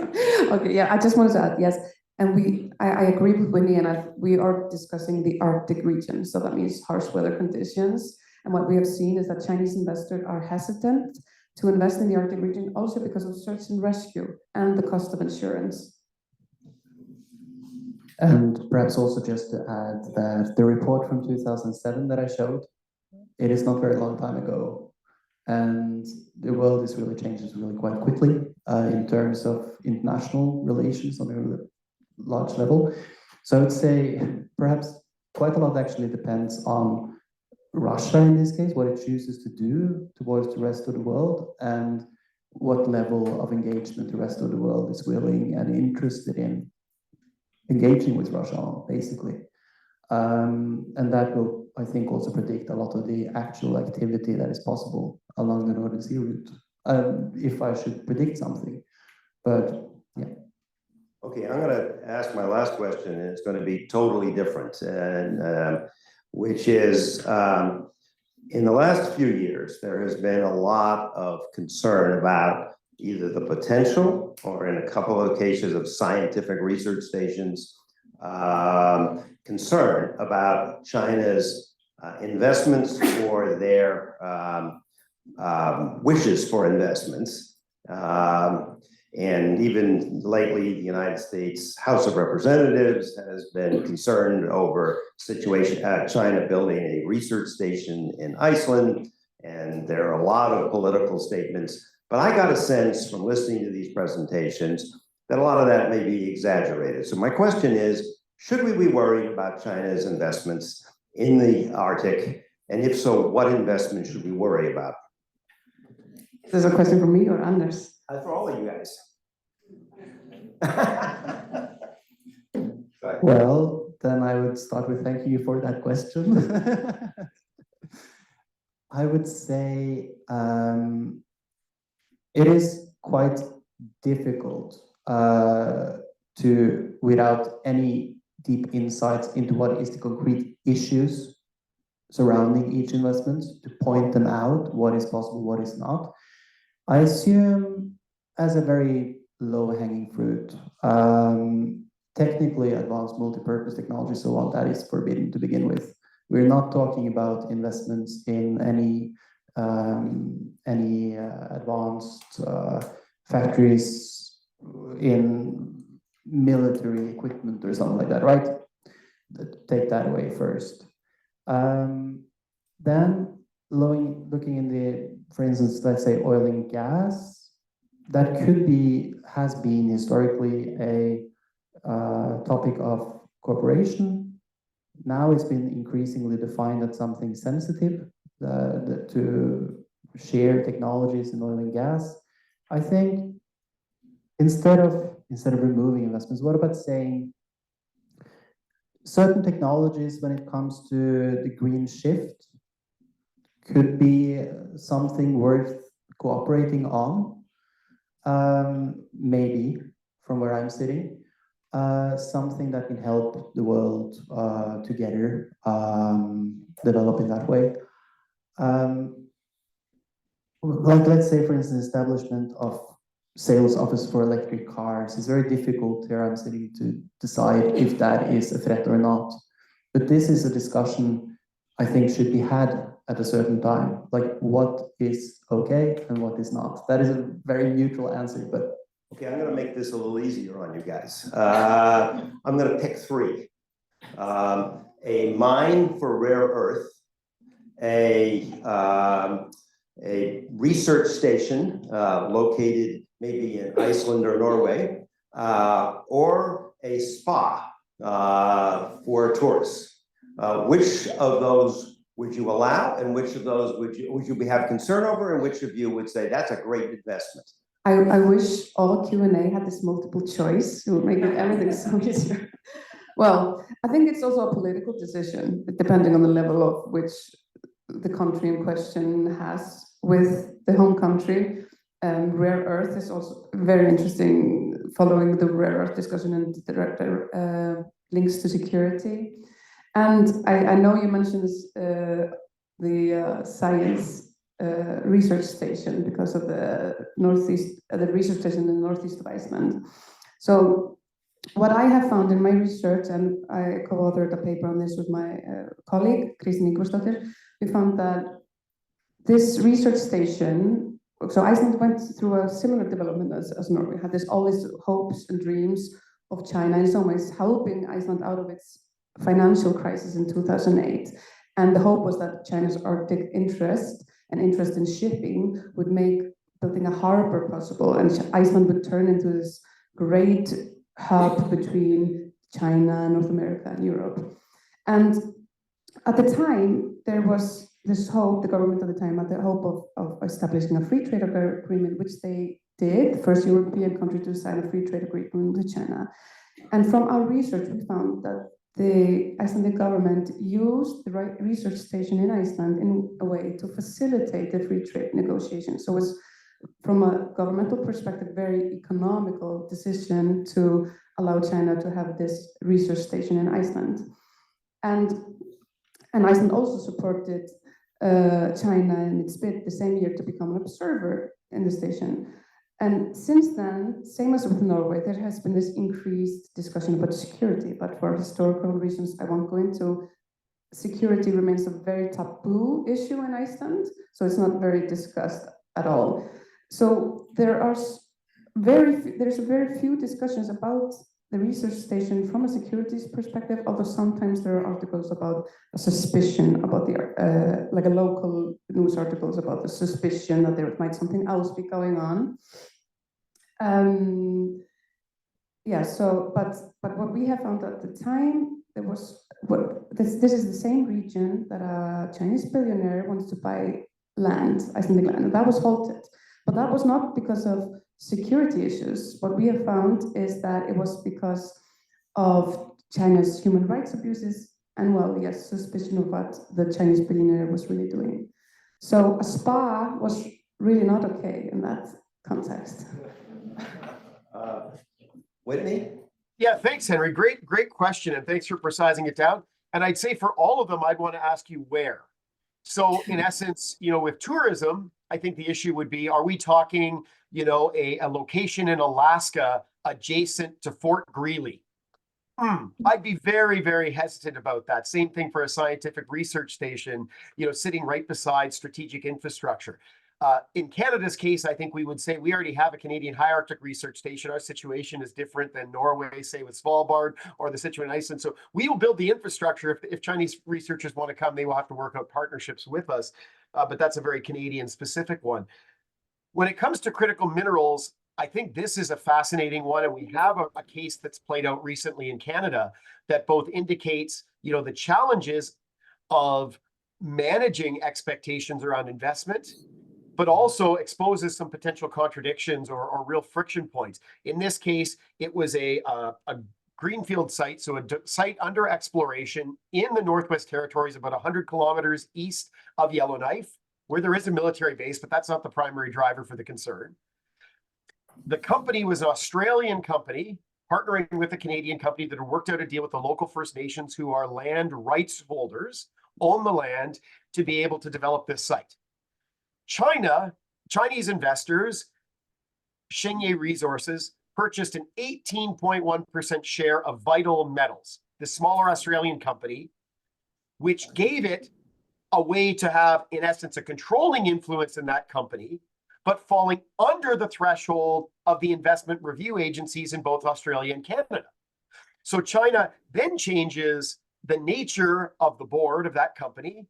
Okay, yeah, I just wanted to add, yes. And I agree with Whitney, and we are discussing the Arctic region. So that means harsh weather conditions. And what we have seen is that Chinese investors are hesitant to invest in the Arctic region also because of search and rescue and the cost of insurance. And perhaps also just to add that the report from 2007 that I showed, it is not very long time ago. And the world is really changes really quite quickly in terms of international relations on a large level. So I would say perhaps quite a lot actually depends on Russia in this case, what it chooses to do towards the rest of the world and what level of engagement the rest of the world is willing and interested in engaging with Russia on, basically. And that will, I think, also predict a lot of the actual activity that is possible along the Northern Sea route, if I should predict something. But yeah. Okay, I'm going to ask my last question, and it's going to be totally different, and which is, in the last few years, there has been a lot of concern about either the potential or in a couple of cases of scientific research stations, concern about China's investments or their wishes for investments. And even lately, the United States House of Representatives has been concerned over China building a research station in Iceland. And there are a lot of political statements. But I got a sense from listening to these presentations that a lot of that may be exaggerated. So my question is, should we be worried about China's investments in the Arctic? And if so, what investment should we worry about? Is this a question for me or Anders? For all of you guys. Well, then I would start with thanking you for that question. I would say it is quite difficult to, without any deep insights into what is the concrete issues surrounding each investment, to point them out, what is possible, what is not. I assume as a very low-hanging fruit, technically advanced multi-purpose technology, so on, that is forbidden to begin with. We're not talking about investments in any advanced factories in military equipment or something like that, right? Take that away first. Then looking in the, for instance, let's say oil and gas, that could be, has been historically a topic of cooperation. Now it's been increasingly defined as something sensitive to share technologies in oil and gas. I think instead of removing investments, what about saying certain technologies when it comes to the green shift could be something worth cooperating on, maybe from where I'm sitting, something that can help the world together develop in that way. Like, let's say, for instance, establishment of sales office for electric cars is very difficult here. I'm sitting to decide if that is a threat or not. But this is a discussion I think should be had at a certain time, like what is okay and what is not. That is a very neutral answer, but Okay, I'm going to make this a little easier on you guys. I'm going to pick three. A mine for rare earth, a research station located maybe in Iceland or Norway, or a spa for tourists. Which of those would you allow, and which of those would you have concern over, and which of you would say that's a great investment? I wish all Q&A had this multiple choice. It would make everything so easier. Well, I think it's also a political decision, depending on the level of which the country in question has with the home country. Rare earth is also very interesting, following the rare earth discussion and the links to security. And I know you mentioned this, the science research station, because of the northeast, the research station in the northeast of Iceland. So what I have found in my research, and I co-authored a paper on this with my colleague, Hauksdóttir, we found that this research station, so Iceland went through a similar development as Norway, had all these hopes and dreams of China, in some ways helping Iceland out of its financial crisis in 2008. And the hope was that China's Arctic interest and interest in shipping would make building a harbor possible, and Iceland would turn into this great hub between China, North America, and Europe. And at the time, there was this hope, the government at the time had the hope of establishing a free trade agreement, which they did, the first European country to sign a free trade agreement with China. And from our research, we found that the Icelandic government used the research station in Iceland in a way to facilitate the free trade negotiations. So it's, from a governmental perspective, very economical decision to allow China to have this research station in Iceland. And Iceland also supported China in its bid the same year to become an observer in the station. And since then, same as with Norway, there has been this increased discussion about security, but for historical reasons I won't go into. Security remains a very taboo issue in Iceland, so it's not very discussed at all. So there's very few discussions about the research station from a security perspective, although sometimes there are articles about a suspicion about the, like a local news articles about the suspicion that there might something else be going on. Yeah, so, but what we have found at the time, there was, this is the same region that a Chinese billionaire wants to buy land, Icelandic land, and that was halted. But that was not because of security issues. What we have found is that it was because of China's human rights abuses and, well, yes, suspicion of what the Chinese billionaire was really doing. So a spa was really not okay in that context. Whitney? Yeah, thanks, Henry. Great question, and thanks for precising it down. And I'd say for all of them, I'd want to ask you where. So in essence, with tourism, I think the issue would be, are we talking, a location in Alaska adjacent to Fort Greely? I'd be very, very hesitant about that. Same thing for a scientific research station, sitting right beside strategic infrastructure. In Canada's case, I think we would say we already have a Canadian High Arctic Research Station. Our situation is different than Norway, say with Svalbard, or the situation in Iceland. So we will build the infrastructure. If Chinese researchers want to come, they will have to work out partnerships with us. But that's a very Canadian specific one. When it comes to critical minerals, I think this is a fascinating one. And we have a case that's played out recently in Canada that both indicates, the challenges of managing expectations around investment, but also exposes some potential contradictions or real friction points. In this case, it was a greenfield site, so a site under exploration in the Northwest Territories, about 100 kilometers east of Yellowknife, where there is a military base, but that's not the primary driver for the concern. The company was an Australian company partnering with a Canadian company that had worked out a deal with the local First Nations, who are land rights holders, own the land to be able to develop this site. Chinese investors, Xingye Resources, purchased an 18.1% share of Vital Metals, the smaller Australian company, which gave it a way to have, in essence, a controlling influence in that company, but falling under the threshold of the investment review agencies in both Australia and Canada. So China then changes the nature of the board of that company.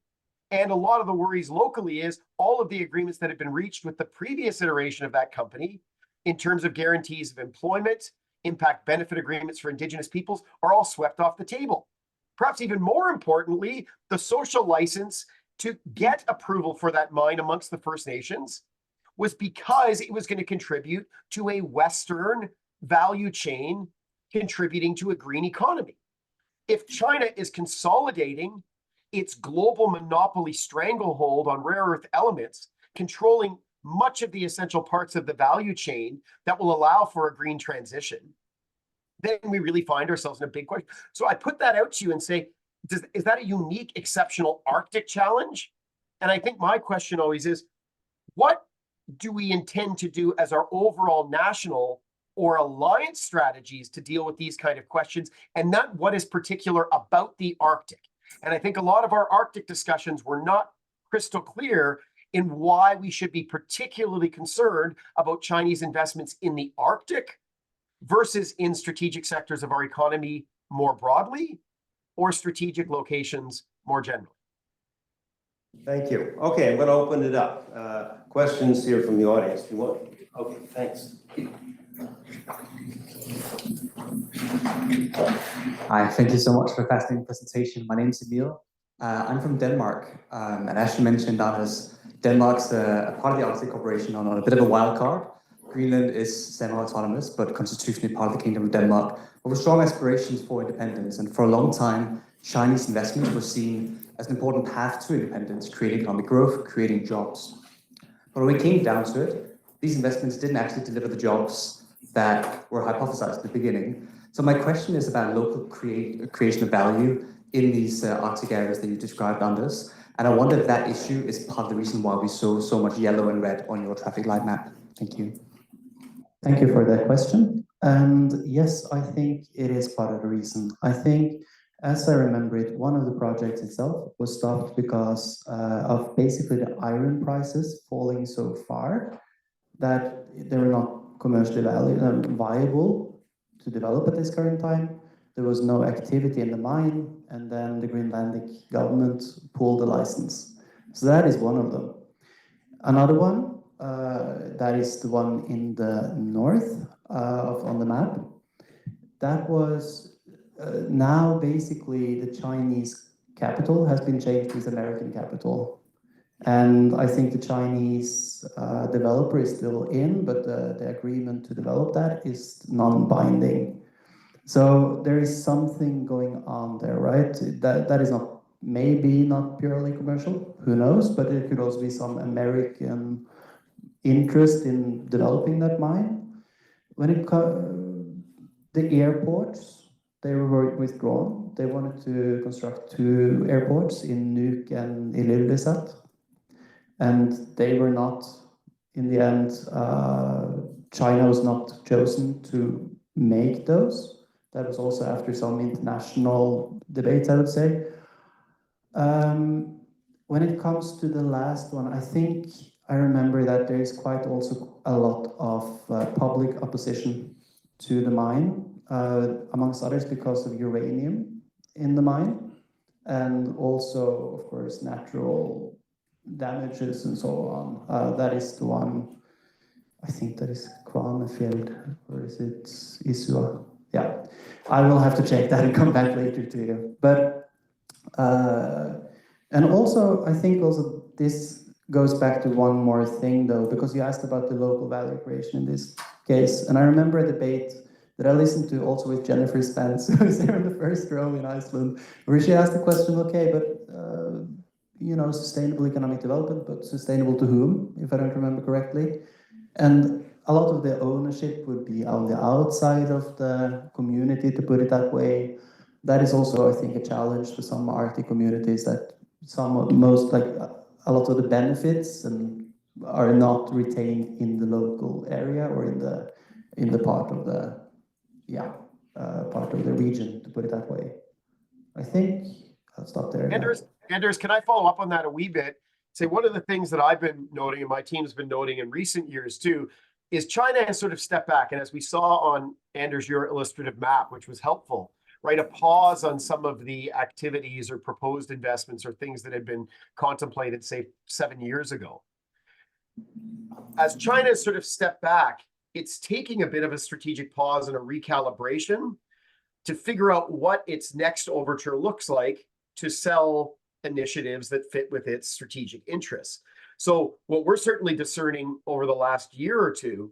And a lot of the worries locally is all of the agreements that have been reached with the previous iteration of that company in terms of guarantees of employment, impact benefit agreements for Indigenous peoples are all swept off the table. Perhaps even more importantly, the social license to get approval for that mine amongst the First Nations was because it was going to contribute to a Western value chain contributing to a green economy. If China is consolidating its global monopoly stranglehold on rare earth elements, controlling much of the essential parts of the value chain that will allow for a green transition, then we really find ourselves in a big question. So I put that out to you and say, is that a unique, exceptional Arctic challenge? And I think my question always is, what do we intend to do as our overall national or alliance strategies to deal with these kind of questions, and not what is particular about the Arctic? And I think a lot of our Arctic discussions were not crystal clear in why we should be particularly concerned about Chinese investments in the Arctic versus in strategic sectors of our economy more broadly, or strategic locations more generally. Thank you. Okay, I'm going to open it up. Questions here from the audience. You want? Okay, thanks. Hi, thank you so much for a fascinating presentation. My name is Emil. I'm from Denmark, and as you mentioned, Denmark's a part of the Arctic Cooperation on a bit of a wild card. Greenland is semi-autonomous, but constitutionally part of the Kingdom of Denmark, but with strong aspirations for independence. And for a long time, Chinese investments were seen as an important path to independence, creating economic growth, creating jobs. But when we came down to it, these investments didn't actually deliver the jobs that were hypothesized at the beginning. So my question is about local creation of value in these Arctic areas that you described, Anders. And I wonder if that issue is part of the reason why we saw so much yellow and red on your traffic light map. Thank you. Thank you for that question. And yes, I think it is part of the reason. I think, as I remember it, one of the projects itself was stopped because of basically the iron prices falling so far that they were not commercially viable to develop at this current time. There was no activity in the mine, and then the Greenlandic government pulled the license. So that is one of them. Another one, that is the one in the north on the map. That was now basically the Chinese capital has been changed to its American capital. And I think the Chinese developer is still in, but the agreement to develop that is non-binding. So there is something going on there, right? That is not maybe not purely commercial, who knows, but it could also be some American interest in developing that mine. When it comes the airports, they were withdrawn. They wanted to construct 2 airports in Nuuk and Ilulissat, and they were not, in the end, China was not chosen to make those. That was also after some international debates, I would say. When it comes to the last one, I think I remember that there is quite also a lot of public opposition to the mine, amongst others because of uranium in the mine, and also, of course, natural damages and so on. That is the one, I think that is Kvanefjeld, or is it Isua? Yeah, I will have to check that and come back later to you. But, and also, I think also this goes back to one more thing though, because you asked about the local value creation in this case. And I remember a debate that I listened to also with Jennifer Spence, who was there in the first row in Iceland, where she asked the question, okay, but you know, sustainable economic development, but sustainable to whom, if I don't remember correctly? And a lot of the ownership would be on the outside of the community, to put it that way. That is also, I think, a challenge to some Arctic communities, that most, like a lot of the benefits and are not retained in the local area or in the part of the, part of the region, to put it that way. I think I'll stop there. Anders, can I follow up on that a wee bit? Say one of the things that I've been noting, and my team's been noting in recent years too, is China has sort of stepped back. And as we saw on Anders, your illustrative map, which was helpful, right? A pause on some of the activities or proposed investments or things that had been contemplated, say, 7 years ago. As China has sort of stepped back, it's taking a bit of a strategic pause and a recalibration to figure out what its next overture looks like to sell initiatives that fit with its strategic interests. So what we're certainly discerning over the last year or two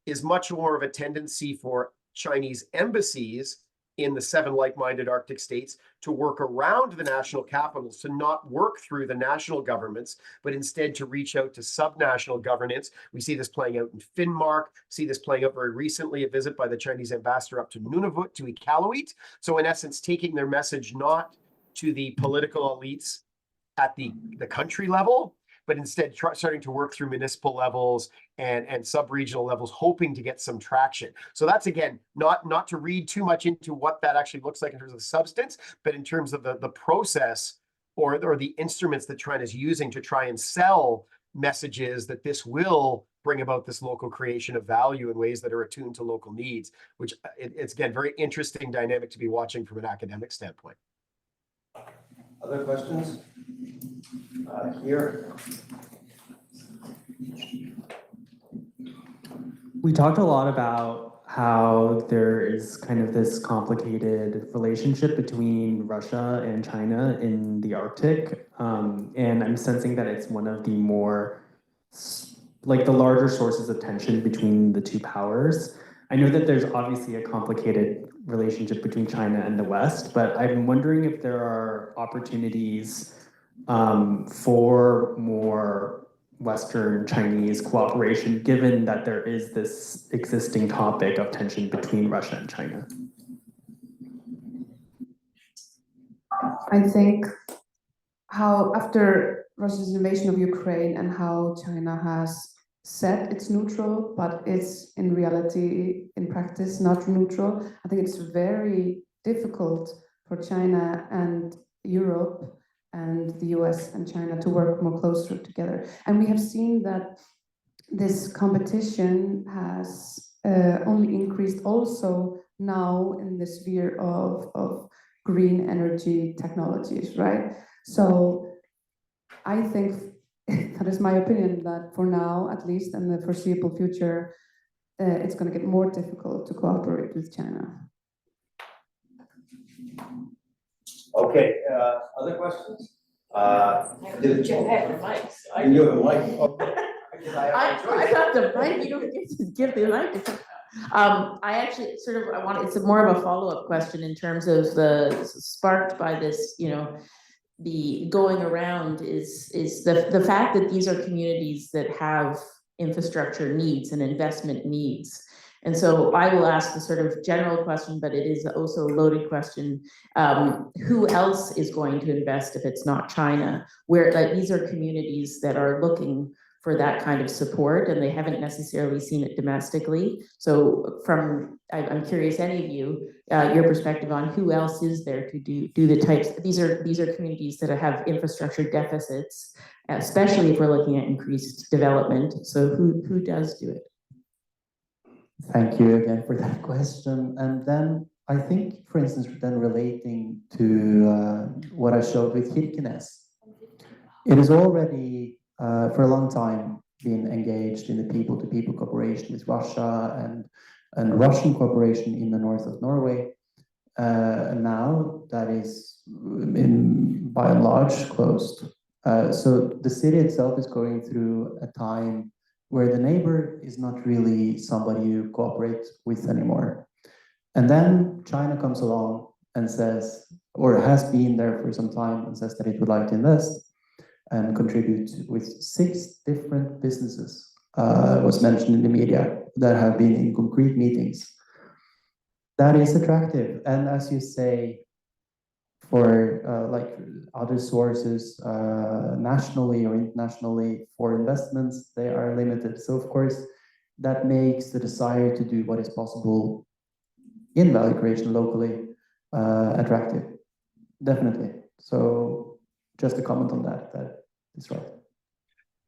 is much more of a tendency for Chinese embassies in the 7 like-minded Arctic states to work around the national capitals, to not work through the national governments, but instead to reach out to subnational governance. We see this playing out in Finnmark, see this playing out very recently, a visit by the Chinese ambassador up to Nunavut, to Iqaluit. So in essence, taking their message not to the political elites at the country level, but instead starting to work through municipal levels and sub-regional levels, hoping to get some traction. So that's, again, not to read too much into what that actually looks like in terms of the substance, but in terms of the process or the instruments that China's using to try and sell messages that this will bring about this local creation of value in ways that are attuned to local needs, which it's, again, very interesting dynamic to be watching from an academic standpoint. Other questions? Here. We talked a lot about how there is kind of this complicated relationship between Russia and China in the Arctic. And I'm sensing that it's one of the more, like the larger sources of tension between the two powers. I know that there's obviously a complicated relationship between China and the West, but I'm wondering if there are opportunities for more Western Chinese cooperation, given that there is this existing topic of tension between Russia and China. I think how after Russia's invasion of Ukraine and how China has said it's neutral, but it's in reality, in practice, not neutral. I think it's very difficult for China and Europe and the US and China to work more closely together. And we have seen that this competition has only increased also now in the sphere of green energy technologies, right? So I think that is my opinion, that for now, at least in the foreseeable future, it's going to get more difficult to cooperate with China. Okay, other questions? You have the mic. So You have a mic? Okay. I got the mic. You don't get to give the mic. I actually it's more of a follow-up question in terms of sparked by this, the going around is the fact that these are communities that have infrastructure needs and investment needs. And so I will ask the sort of general question, but it is also a loaded question. Who else is going to invest if it's not China? Where, like, these are communities that are looking for that kind of support, and they haven't necessarily seen it domestically. So I'm curious, any of you, your perspective on who else is there to do the types. These are communities that have infrastructure deficits, especially if we're looking at increased development. So who does do it? Thank you again for that question. And then I think, for instance, then relating to what I showed with Kirkenes, it is already for a long time been engaged in the people-to-people cooperation with Russia and Russian cooperation in the north of Norway. And now that is by and large closed. So the city itself is going through a time where the neighbor is not really somebody you cooperate with anymore. And then China comes along and says, or has been there for some time, and says that it would like to invest and contribute with 6 different businesses, was mentioned in the media, that have been in concrete meetings. That is attractive. And as you say, for like other sources, nationally or internationally, for investments, they are limited. So of course, that makes the desire to do what is possible in value creation locally attractive, definitely. So just a comment on that, that is right.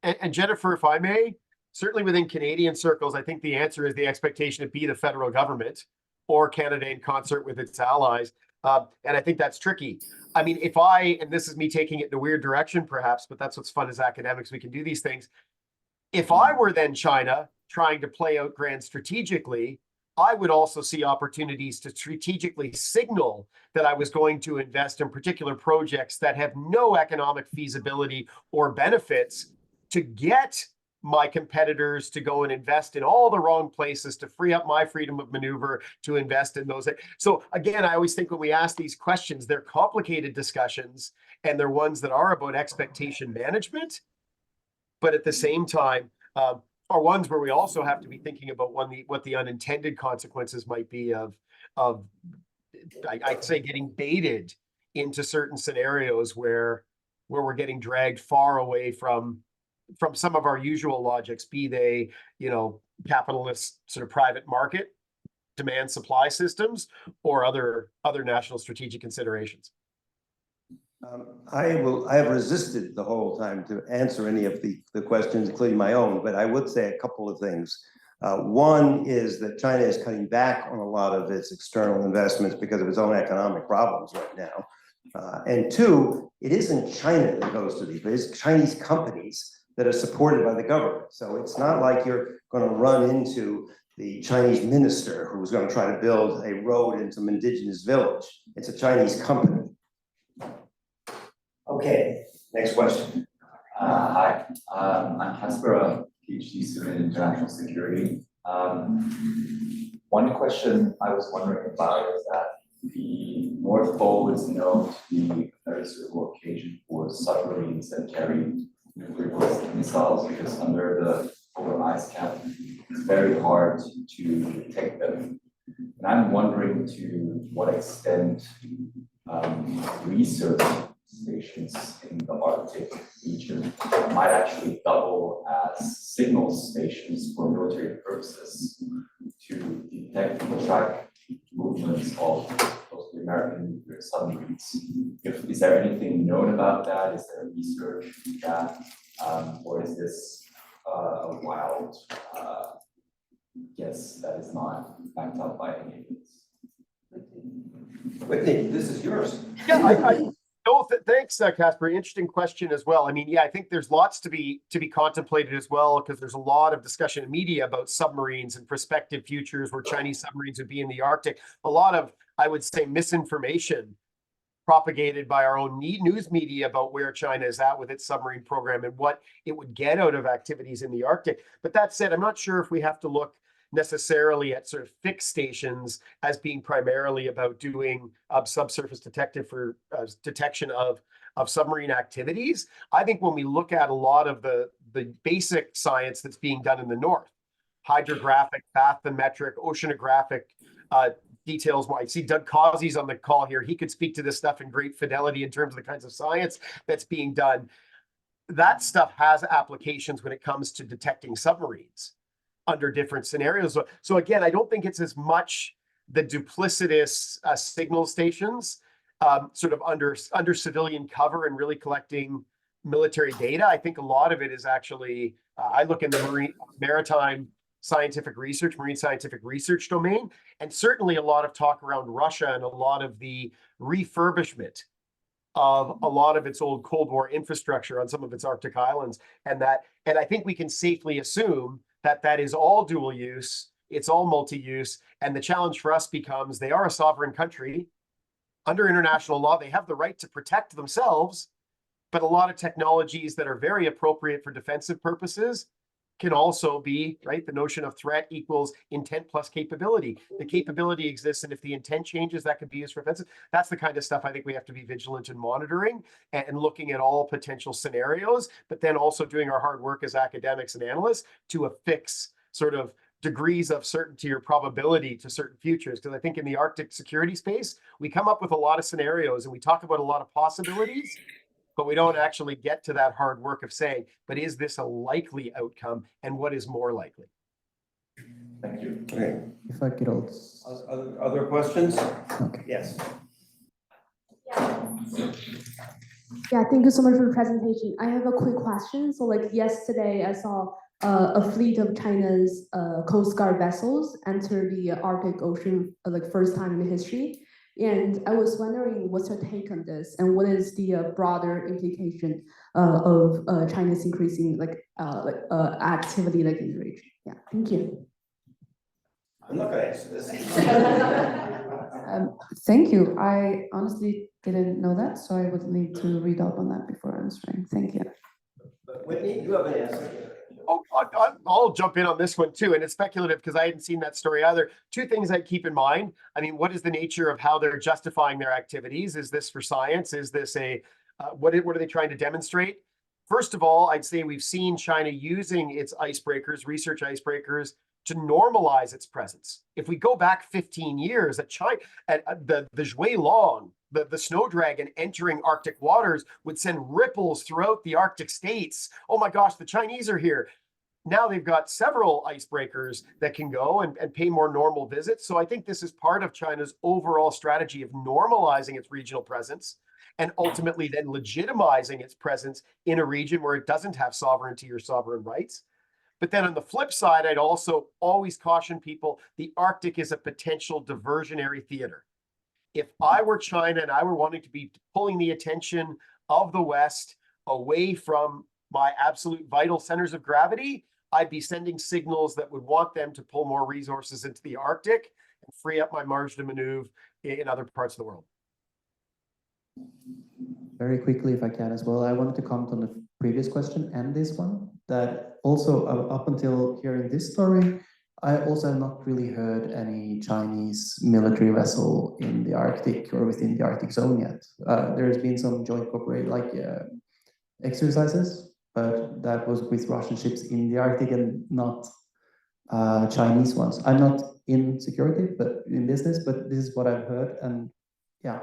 And Jennifer, if I may, certainly within Canadian circles, I think the answer is the expectation to be the federal government or Canada in concert with its allies. And I think that's tricky. I mean, and this is me taking it in a weird direction perhaps, but that's what's fun as academics, we can do these things. If I were then China trying to play out grand strategically, I would also see opportunities to strategically signal that I was going to invest in particular projects that have no economic feasibility or benefits, to get my competitors to go and invest in all the wrong places, to free up my freedom of maneuver to invest in those. So again, I always think when we ask these questions, they're complicated discussions, and they're ones that are about expectation management, but at the same time, are ones where we also have to be thinking about what the unintended consequences might be of I'd say getting baited into certain scenarios where we're getting dragged far away from some of our usual logics, be they, capitalist sort of private market demand supply systems or other national strategic considerations. I have resisted the whole time to answer any of the questions, including my own, but I would say a couple of things. One is that China is cutting back on a lot of its external investments because of its own economic problems right now. And two, it isn't China that goes to these, but it's Chinese companies that are supported by the government. So it's not like you're going to run into the Chinese minister who's going to try to build a road in some indigenous village. It's a Chinese company. Okay, next question. Hi, I'm Casper, a PhD student in international security. One question I was wondering about is that the North Pole is known to be a very suitable occasion for submarines that carry nuclear ballistic missiles, because under the polar ice cap, it's very hard to detect them. And I'm wondering to what extent research stations in the Arctic region might actually double as signal stations for military purposes to detect and track movements of the American nuclear submarines. Is there anything known about that? Is there research in that? Or is this a wild guess that is not backed up by any evidence? Whitney, this is yours. Yeah, thanks, Casper. Interesting question as well. I mean, yeah, I think there's lots to be contemplated as well, because there's a lot of discussion in media about submarines and prospective futures where Chinese submarines would be in the Arctic. A lot of, I would say, misinformation propagated by our own news media about where China is at with its submarine program and what it would get out of activities in the Arctic. But that said, I'm not sure if we have to look necessarily at sort of fixed stations as being primarily about doing subsurface detection of of submarine activities. I think when we look at a lot of the basic science that's being done in the north, hydrographic, bathymetric, oceanographic details. I see Doug Causey's on the call here. He could speak to this stuff in great fidelity in terms of the kinds of science that's being done. That stuff has applications when it comes to detecting submarines under different scenarios. So again, I don't think it's as much the duplicitous signal stations sort of under civilian cover and really collecting military data. I think a lot of it is actually, I look in the maritime scientific research, marine scientific research domain, and certainly a lot of talk around Russia and a lot of the refurbishment of a lot of its old Cold War infrastructure on some of its Arctic islands. And I think we can safely assume that that is all dual use, it's all multi-use, and the challenge for us becomes they are a sovereign country. Under international law, they have the right to protect themselves, but a lot of technologies that are very appropriate for defensive purposes can also be, right? The notion of threat equals intent plus capability. The capability exists, and if the intent changes, that could be used for offensive. That's the kind of stuff I think we have to be vigilant in monitoring and looking at all potential scenarios, but then also doing our hard work as academics and analysts to affix sort of degrees of certainty or probability to certain futures. Because I think in the Arctic security space, we come up with a lot of scenarios and we talk about a lot of possibilities, but we don't actually get to that hard work of saying, but is this a likely outcome and what is more likely? Thank you. Okay. If I could also. Other questions? Okay. Yes. Yeah, thank you so much for the presentation. I have a quick question. So like yesterday, I saw a fleet of China's Coast Guard vessels enter the Arctic Ocean, like first time in history. And I was wondering what's your take on this and what is the broader implication of China's increasing activity like in the region? Yeah, thank you. I'm not gonna answer this. Thank you. I honestly didn't know that, so I would need to read up on that before answering. Thank you. But Whitney, you have an answer. Oh, I'll jump in on this one too, and it's speculative because I hadn't seen that story either. Two things I keep in mind. I mean, what is the nature of how they're justifying their activities? Is this for science? Is this what are they trying to demonstrate? First of all, I'd say we've seen China using its icebreakers, research icebreakers, to normalize its presence. If we go back 15 years, the Zhuilong, the snow dragon entering Arctic waters would send ripples throughout the Arctic states. Oh my gosh, the Chinese are here. Now they've got several icebreakers that can go and pay more normal visits. So I think this is part of China's overall strategy of normalizing its regional presence and ultimately then legitimizing its presence in a region where it doesn't have sovereignty or sovereign rights. But then on the flip side, I'd also always caution people, the Arctic is a potential diversionary theater. If I were China and I were wanting to be pulling the attention of the West away from my absolute vital centers of gravity, I'd be sending signals that would want them to pull more resources into the Arctic and free up my margin of maneuver in other parts of the world. Very quickly, if I can as well, I wanted to comment on the previous question and this one, that also up until hearing this story, I also have not really heard any Chinese military vessel in the Arctic or within the Arctic zone yet. There's been some joint cooperation, exercises, but that was with Russian ships in the Arctic and not Chinese ones. I'm not in security, but in business, but this is what I've heard, and yeah,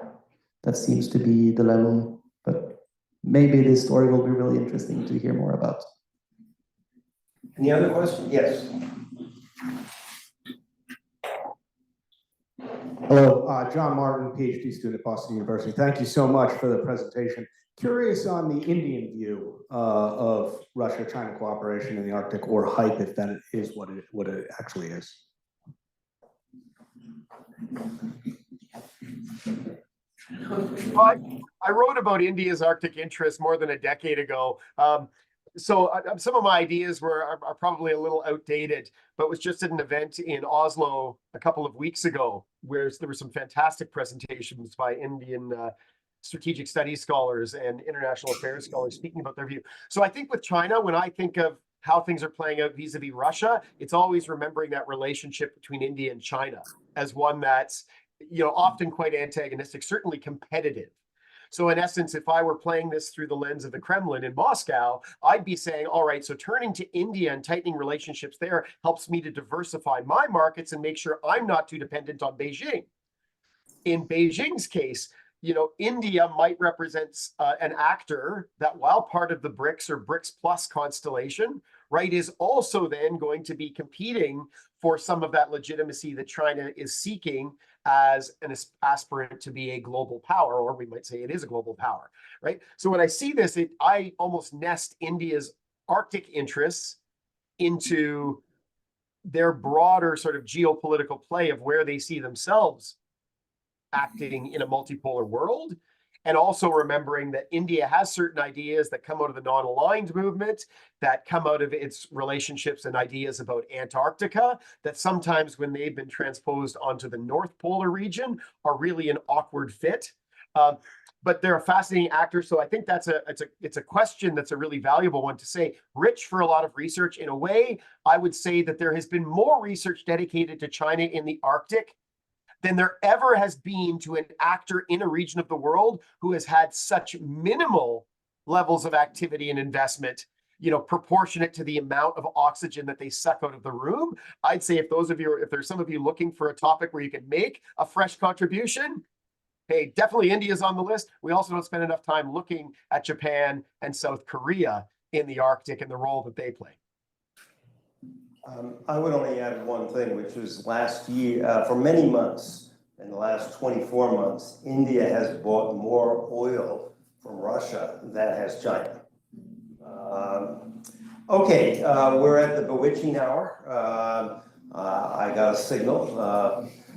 that seems to be the level, but maybe this story will be really interesting to hear more about. Any other questions? Yes. Hello, John Martin, PhD student at Boston University. Thank you so much for the presentation. Curious on the Indian view of Russia-China cooperation in the Arctic, or hype, if that is what it actually is. I wrote about India's Arctic interests more than a decade ago. So some of my ideas are probably a little outdated, but was just at an event in Oslo a couple of weeks ago where there were some fantastic presentations by Indian strategic studies scholars and international affairs scholars speaking about their view. So I think with China, when I think of how things are playing out vis-a-vis Russia, it's always remembering that relationship between India and China as one that's, you know, often quite antagonistic, certainly competitive. So in essence, if I were playing this through the lens of the Kremlin in Moscow, I'd be saying, all right, so turning to India and tightening relationships there helps me to diversify my markets and make sure I'm not too dependent on Beijing. In Beijing's case, India might represent an actor that, while part of the BRICS or BRICS Plus constellation, right, is also then going to be competing for some of that legitimacy that China is seeking as an aspirant to be a global power, or we might say it is a global power, right? So when I see this, I almost nest India's Arctic interests into their broader sort of geopolitical play of where they see themselves acting in a multipolar world, and also remembering that India has certain ideas that come out of the non-aligned movement, that come out of its relationships and ideas about Antarctica, that sometimes when they've been transposed onto the North Polar region are really an awkward fit. But they're a fascinating actor, so I think it's a question that's a really valuable one to say. Rich for a lot of research. In a way, I would say that there has been more research dedicated to China in the Arctic than there ever has been to an actor in a region of the world who has had such minimal levels of activity and investment, proportionate to the amount of oxygen that they suck out of the room. I'd say if there's some of you looking for a topic where you can make a fresh contribution, hey, definitely India's on the list. We also don't spend enough time looking at Japan and South Korea in the Arctic and the role that they play. I would only add one thing, which was last year, for many months, in the last 24 months, India has bought more oil from Russia than has China. Okay, we're at the bewitching hour. I got a signal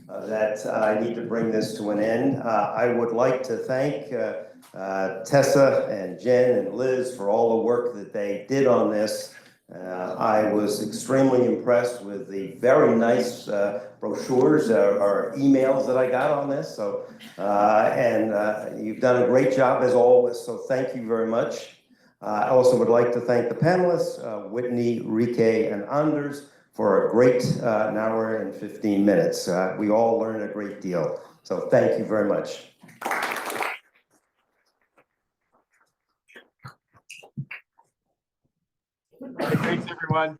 that I need to bring this to an end. I would like to thank Tessa and Jen and Liz for all the work that they did on this. I was extremely impressed with the very nice brochures or emails that I got on this. So, and you've done a great job as always. So thank you very much. I also would like to thank the panelists, Whitney, Ríkey, and Anders, for a great an hour and 15 minutes. We all learned a great deal. So thank you very much. Thanks, everyone.